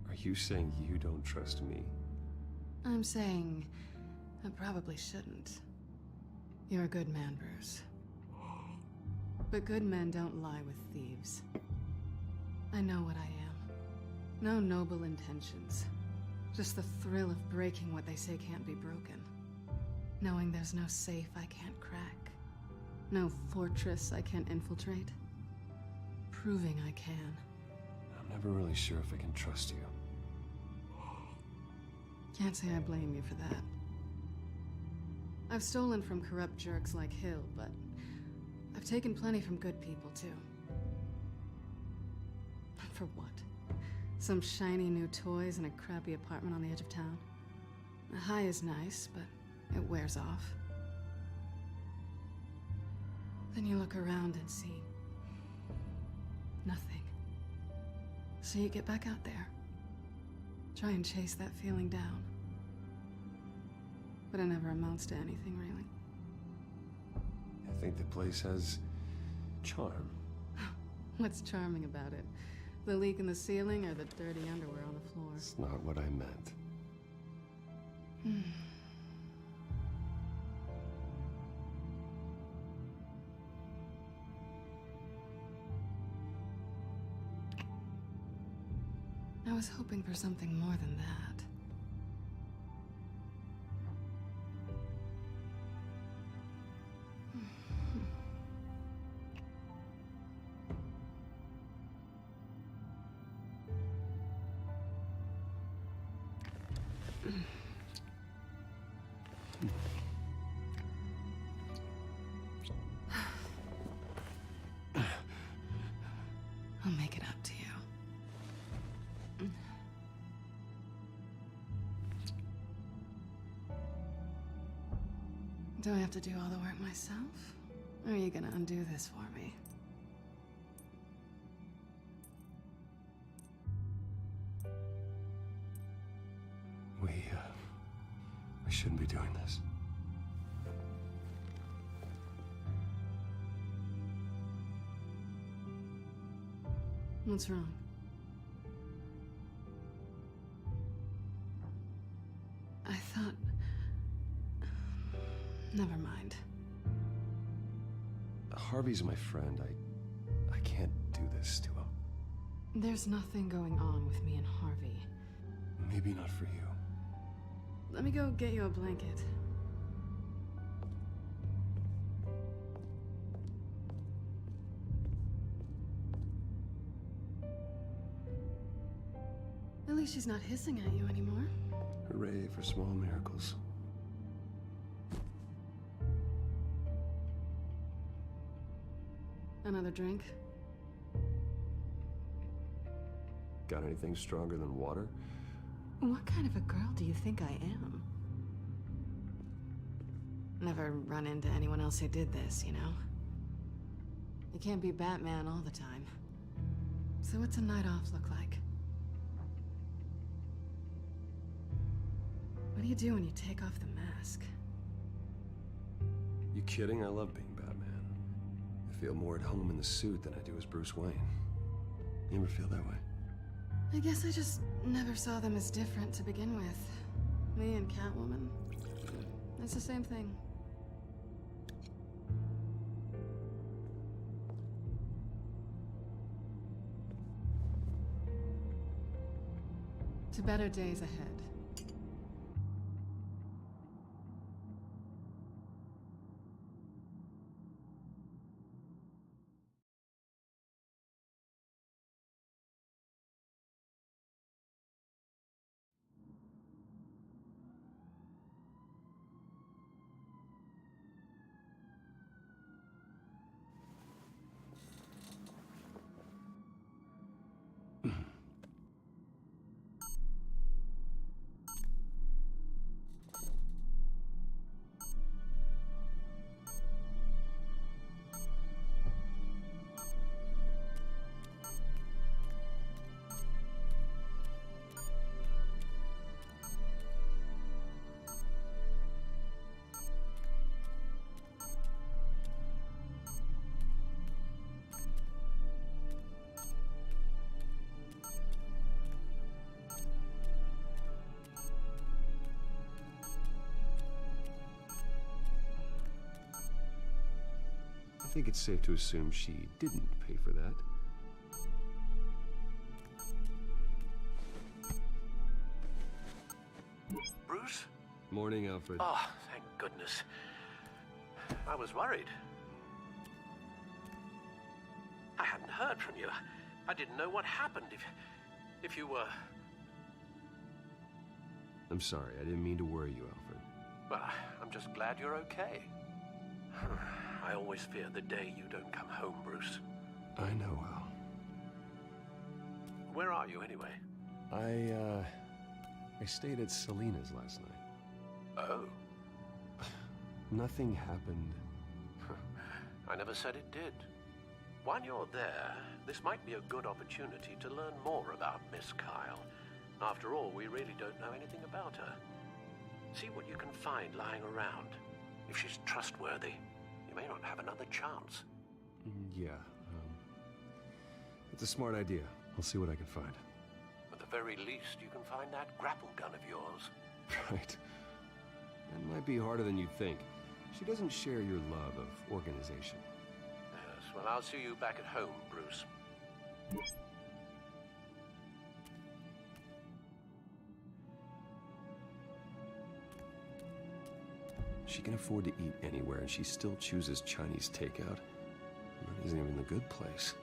A: Are you saying you don't trust me?
E: I'm saying I probably shouldn't. You're a good man, Bruce. But good men don't lie with thieves. I know what I am. No noble intentions. Just the thrill of breaking what they say can't be broken. Knowing there's no safe I can't crack. No fortress I can't infiltrate. Proving I can.
A: I'm never really sure if I can trust you.
E: Can't say I blame you for that. I've stolen from corrupt jerks like Hill, but I've taken plenty from good people, too. For what? Some shiny new toys in a crappy apartment on the edge of town? The high is nice, but it wears off. Then you look around and see nothing. So you get back out there. Try and chase that feeling down. But it never amounts to anything, really.
A: I think the place has charm.
E: What's charming about it? The leak in the ceiling or the dirty underwear on the floor?
A: It's not what I meant.
E: I was hoping for something more than that. I'll make it up to you. Do I have to do all the work myself? Or are you gonna undo this for me?
A: We shouldn't be doing this.
E: What's wrong? I thought... Never mind.
A: Harvey's my friend. I can't do this to him.
E: There's nothing going on with me and Harvey.
A: Maybe not for you.
E: Let me go get you a blanket. At least she's not hissing at you anymore.
A: Hooray for small miracles.
E: Another drink?
A: Got anything stronger than water?
E: What kind of a girl do you think I am? Never run into anyone else who did this, you know? You can't be Batman all the time. So what's a night off look like? What do you do when you take off the mask?
A: You kidding? I love being Batman. I feel more at home in the suit than I do as Bruce Wayne. You ever feel that way?
E: I guess I just never saw them as different to begin with. Me and Catwoman. It's the same thing. To better days ahead.
A: I think it's safe to assume she didn't pay for that.
M: Bruce?
A: Morning, Alfred.
M: Oh, thank goodness. I was worried. heard from you. I didn't know what happened if you were...
A: I'm sorry, I didn't mean to worry you, Alfred.
M: Well, I'm just glad you're okay. I always fear the day you don't come home, Bruce.
A: I know, Al.
M: Where are you, anyway?
A: I stayed at Selena's last night.
M: Oh?
A: Nothing happened.
M: I never said it did. While you're there, this might be a good opportunity to learn more about Miss Kyle. After all, we really don't know anything about her. See what you can find lying around. If she's trustworthy, you may not have another chance.
A: Yeah, it's a smart idea. I'll see what I can find.
M: At the very least, you can find that grapple gun of yours.
A: Right. That might be harder than you'd think. She doesn't share your love of organization.
M: Yes, well, I'll see you back at home, Bruce.
A: She can afford to eat anywhere, and she still chooses Chinese takeout. That isn't even the good place.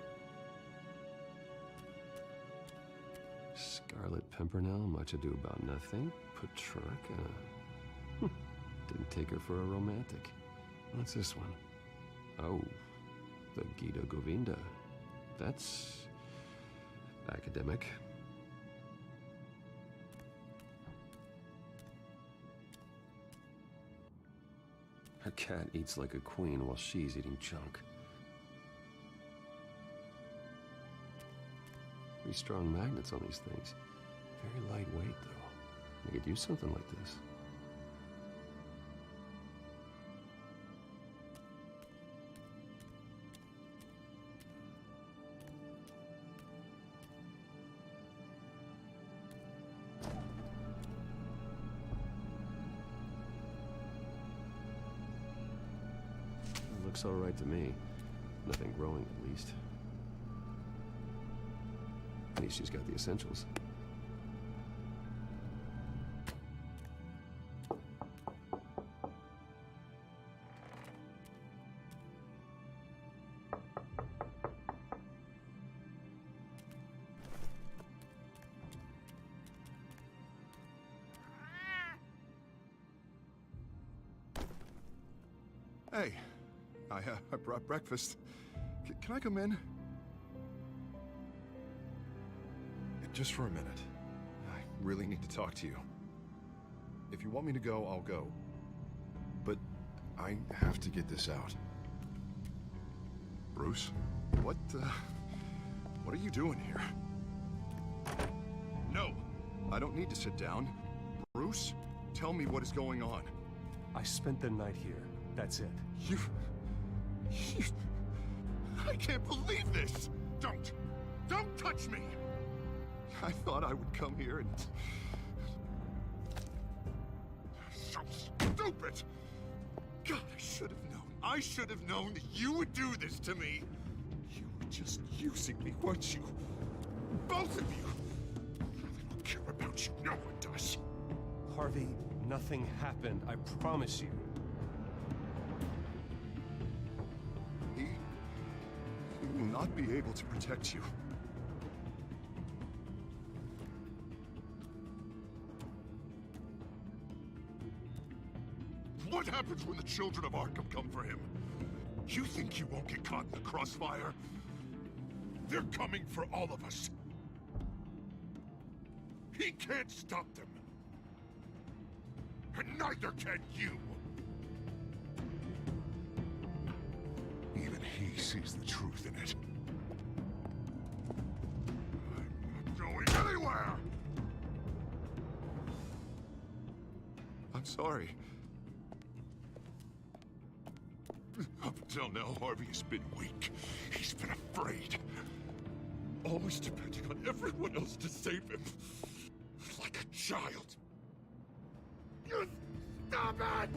A: Scarlet Pimpernel, Much Ado About Nothing, Petrarca. Didn't take her for a romantic. What's this one? Oh, the Gita Govinda. That's academic. Her cat eats like a queen while she's eating junk. Pretty strong magnets on these things. Very lightweight, though. I could use something like this. Looks all right to me. Nothing growing, at least. At least she's got the essentials.
B: Hey, I brought breakfast. Can I come in? Just for a minute. I really need to talk to you. If you want me to go, I'll go. But I have to get this out. Bruce? What are you doing here? No! I don't need to sit down. Bruce, tell me what is going on.
D: I spent the night here. That's it.
B: You... I can't believe this! Don't touch me! I thought I would come here and... So stupid! God, I should have known. I should have known that you would do this to me. You were just using me, weren't you? Both of you! I don't care about you. No one does.
D: Harvey, nothing happened. I promise you.
B: He will not be able to protect you. What happens when the children of Arkham come for him? You think you won't get caught in the crossfire? They're coming for all of us. He can't stop them. And neither can you. Even he sees the truth in it. I'm not going anywhere! I'm sorry. Up until now, Harvey has been weak. He's been afraid. Always depending on everyone else to save him. Like a child. You stop it!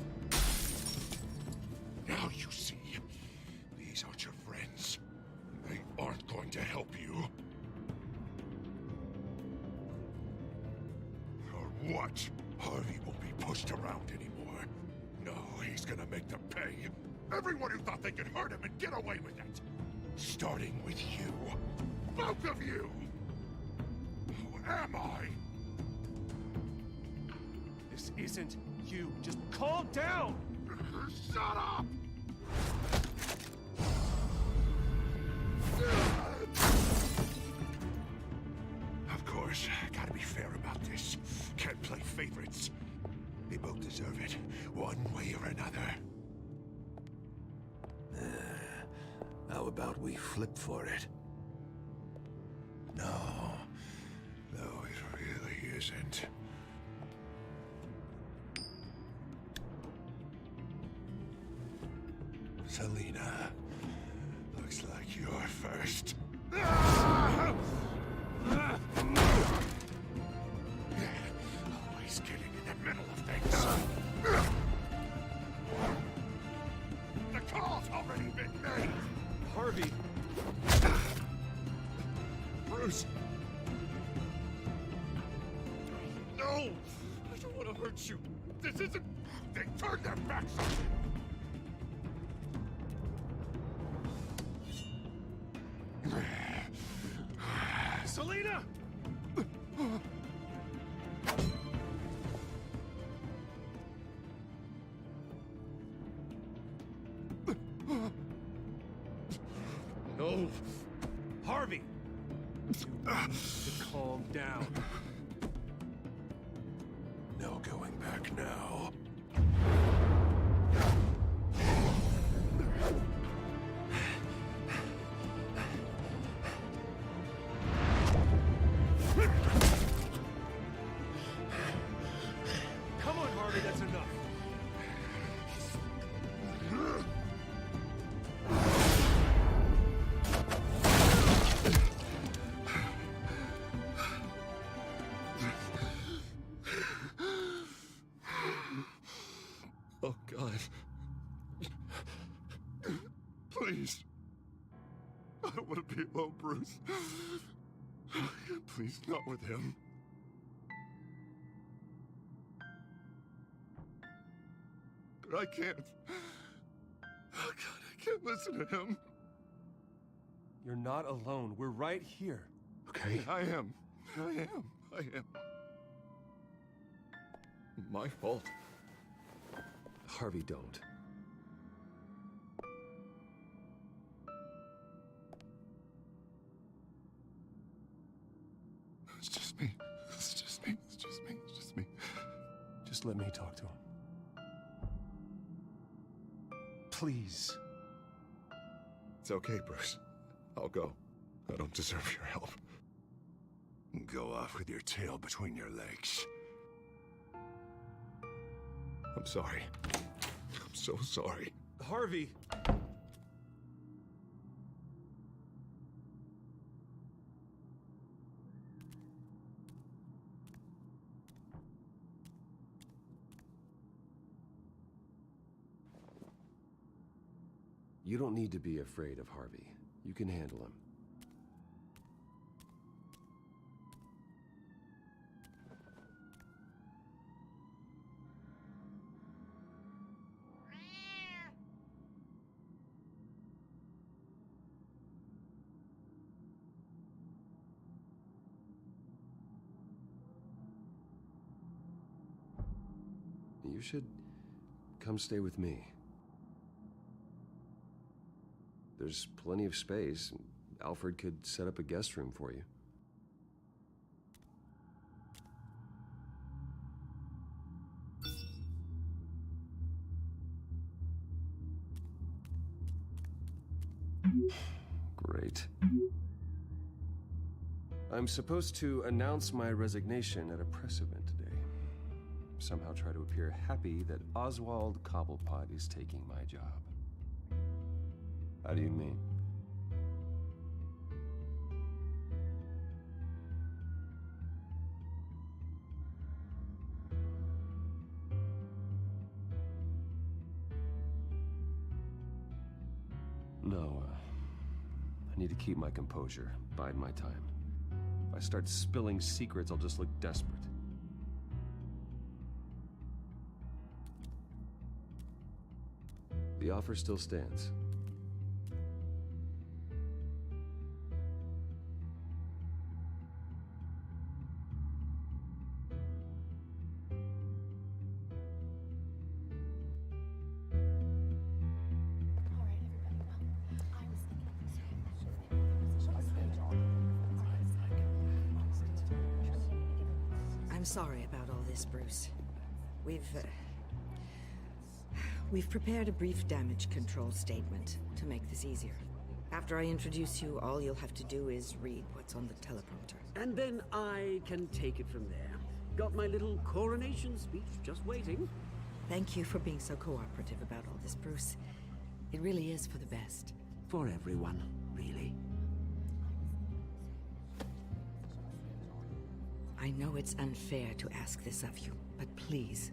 B: Now you see. These aren't your friends. They aren't going to help you. Or what? Harvey won't be pushed around anymore. No, he's gonna make them pay. Everyone who thought they could hurt him and get away with it.
P: Starting with you. Both of you! Who am I?
D: This isn't you. Just calm down!
P: Shut up! Of course, gotta be fair about this. Can't play favorites. They both deserve it, one way or another. How about we flip for it? No, it really isn't. Selena, looks like you're first. Always getting in the middle of things. The call's already been made.
D: Harvey!
P: Bruce! No! I don't want to hurt you. This isn't... They turned their backs on me.
D: Selena!
P: No.
D: Harvey! You need to calm down.
P: No going back now.
D: Come on, Harvey, that's enough.
P: Oh, God. Please. I don't want to be alone, Bruce. Please, not with him. But I can't. Oh, God, I can't listen to him.
D: You're not alone. We're right here.
P: Okay? I am. My fault.
A: Harvey, don't.
P: It's just me.
D: Just let me talk to him. Please.
P: It's okay, Bruce. I'll go. I don't deserve your help. Go off with your tail between your legs. I'm sorry. I'm so sorry.
D: Harvey!
A: You don't need to be afraid of Harvey. You can handle him. You should come stay with me. There's plenty of space. Alfred could set up a guest room for you. Great. I'm supposed to announce my resignation at a press event today. Somehow try to appear happy that Oswald Cobblepot is taking my job. How do you mean? No, I need to keep my composure, bide my time. If I start spilling secrets, I'll just look desperate. The offer still stands.
R: I'm sorry about all this, Bruce. We've prepared a brief damage control statement to make this easier. After I introduce you, all you'll have to do is read what's on the teleprompter.
T: And then I can take it from there. Got my little coronation speech just waiting.
R: Thank you for being so cooperative about all this, Bruce. It really is for the best.
T: For everyone, really.
R: I know it's unfair to ask this of you, but please.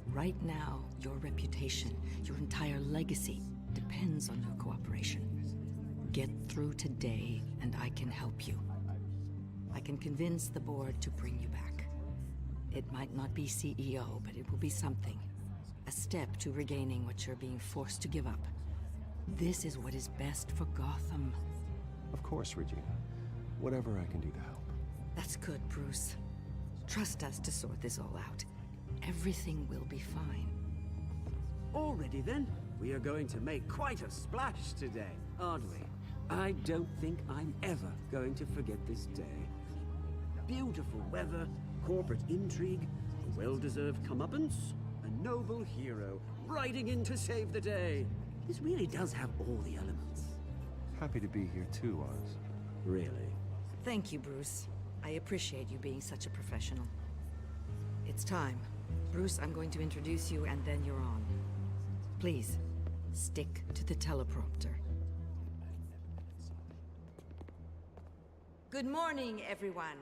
R: Right now, your reputation, your entire legacy, depends on your cooperation. Get through today, and I can help you. I can convince the board to bring you back. It might not be CEO, but it will be something. A step to regaining what you're being forced to give up. This is what is best for Gotham.
A: Of course, Regina. Whatever I can do to help.
R: That's good, Bruce. Trust us to sort this all out. Everything will be fine.
T: Already then, we are going to make quite a splash today, aren't we? I don't think I'm ever going to forget this day. Beautiful weather, corporate intrigue, a well-deserved comeuppance, a noble hero riding in to save the day. This really does have all the elements.
A: Happy to be here too, Oz.
T: Really?
R: Thank you, Bruce. I appreciate you being such a professional. It's time. Bruce, I'm going to introduce you and then you're on. Please, stick to the teleprompter. Good morning, everyone,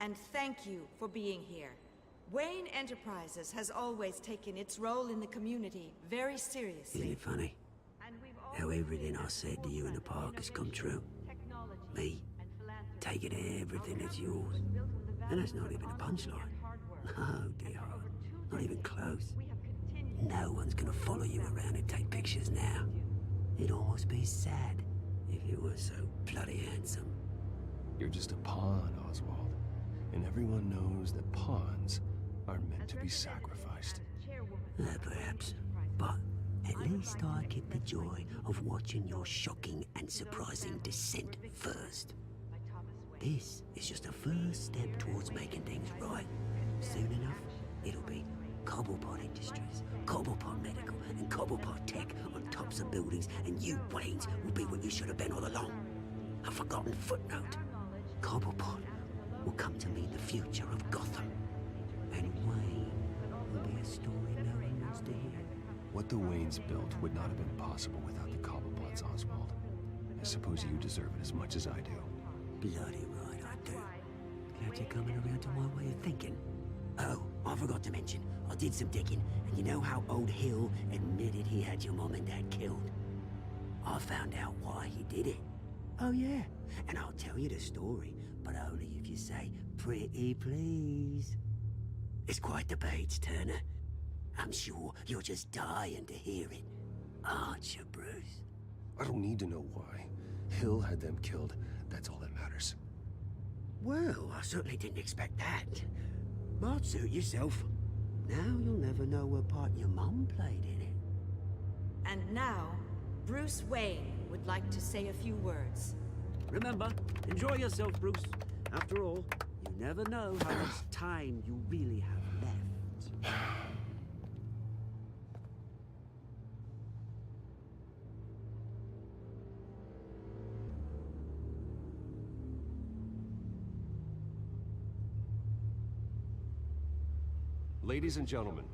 R: and thank you for being here. Wayne Enterprises has always taken its role in the community very seriously.
G: Isn't it funny? How everything I said to you in the park has come true. Me, taking everything that's yours. And that's not even a punchline. No, dear heart. Not even close. No one's gonna follow you around and take pictures now. It'd almost be sad if you were so bloody handsome.
A: You're just a pawn, Oswald. And everyone knows that pawns are meant to be sacrificed.
G: Perhaps. But at least I get the joy of watching your shocking and surprising descent first. This is just a first step towards making things right. Soon enough, it'll be Cobblepot Industries, Cobblepot Medical, and Cobblepot Tech on tops of buildings, and you, Waynes, will be what you should have been all along. A forgotten footnote. Cobblepot will come to mean the future of Gotham. And Wayne will be a story no one wants to hear.
A: What the Waynes built would not have been possible without the Cobblepots, Oswald. I suppose you deserve it as much as I do.
G: Bloody right I do. Glad you're coming around to my way of thinking. Oh, I forgot to mention, I did some digging, and you know how old Hill admitted he had your mom and dad killed? I found out why he did it. Oh yeah, and I'll tell you the story, but only if you say, pretty please. It's quite the page, Turner. I'm sure you're just dying to hear it, aren't you, Bruce?
A: I don't need to know why. Hill had them killed. That's all that matters.
G: Well, I certainly didn't expect that. But suit yourself. Now you'll never know what part your mum played in it.
R: And now, Bruce Wayne would like to say a few words.
T: Remember, enjoy yourself, Bruce. After all, you never know how much time you really have left.
A: Ladies and gentlemen,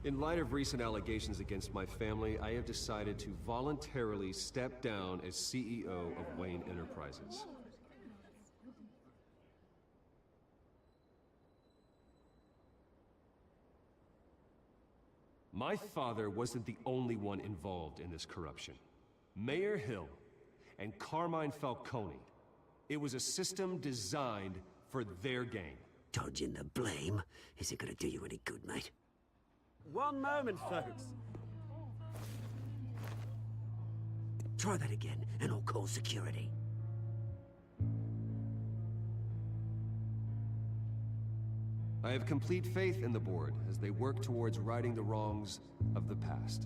A: in light of recent allegations against my family, I have decided to voluntarily step down as CEO of Wayne Enterprises. My father wasn't the only one involved in this corruption. Mayor Hill and Carmine Falcone. It was a system designed for their gain.
G: Dodging the blame isn't gonna do you any good, mate.
T: One moment, folks.
G: Try that again, and I'll call security.
A: I have complete faith in the board as they work towards righting the wrongs of the past.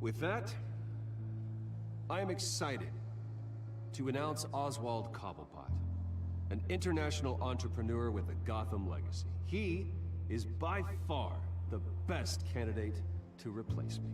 A: With that, I am excited to announce Oswald Cobblepot, an international entrepreneur with a Gotham legacy. He is by far the best candidate to replace me.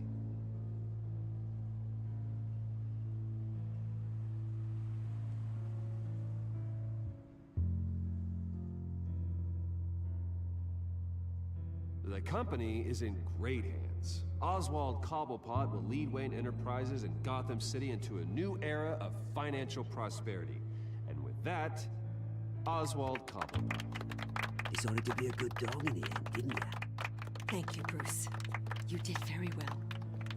A: The company is in great hands. Oswald Cobblepot will lead Wayne Enterprises and Gotham City into a new era of financial prosperity. And with that, Oswald Cobblepot.
G: Decided to be a good dog in the end, didn't you?
J: Thank you, Bruce. You did very well.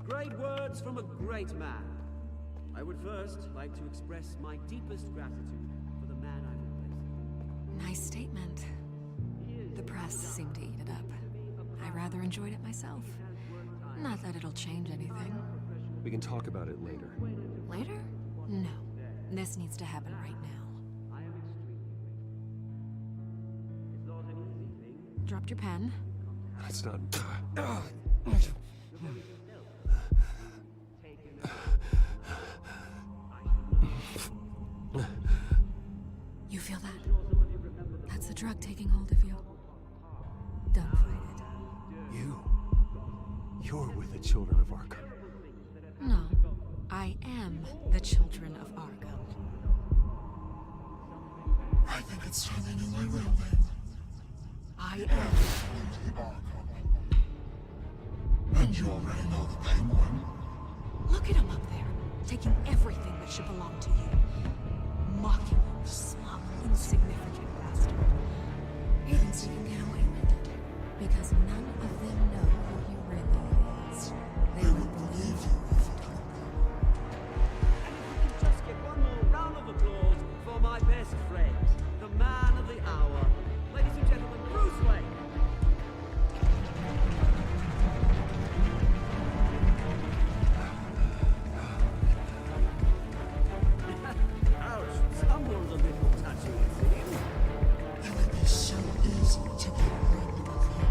T: Great words from a great man. I would first like to express my deepest gratitude for the man I've replaced.
J: Nice statement. The press seemed to eat it up. I rather enjoyed it myself. Not that it'll change anything.
A: We can talk about it later.
J: Later? No. This needs to happen right now. Dropped your pen.
A: That's not...
J: You feel that? That's the drug taking hold of you. Don't fight it.
A: You're with the children of Arkham.
J: No, I am the children of Arkham.
U: I think it's time you knew my real name.
J: I am.
U: Arkham. And you already know the Penguin.
J: Look at him up there, taking everything that should belong to you. Mocking you, smug, insignificant bastard. He thinks he can get away with it, because none of them know who he really is. They would believe you if you told them.
T: And if we can just get one more round of applause for my best friend, the man of the hour. Ladies and gentlemen, Bruce Wayne. Ouch, someone's a little touchy, it seems.
U: It would be so easy to get rid of you.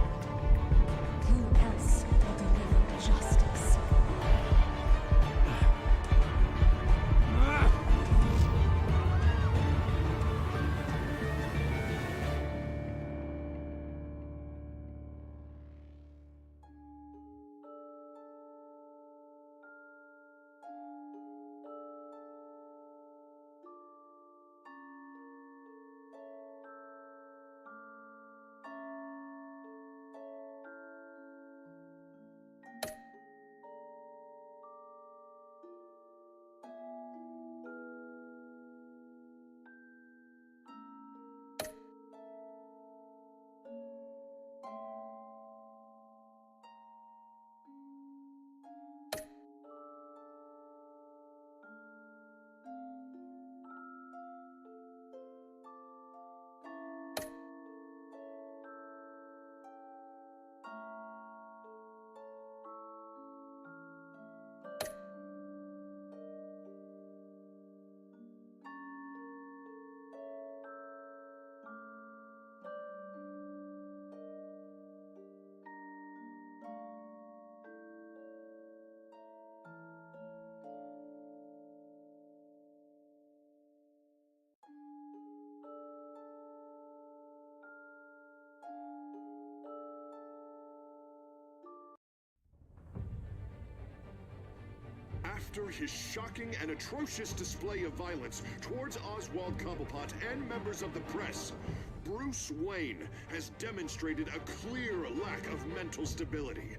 J: Who else will deliver justice?
D: After his shocking and atrocious display of violence towards Oswald Cobblepot and members of the press, Bruce Wayne has demonstrated a clear lack of mental stability.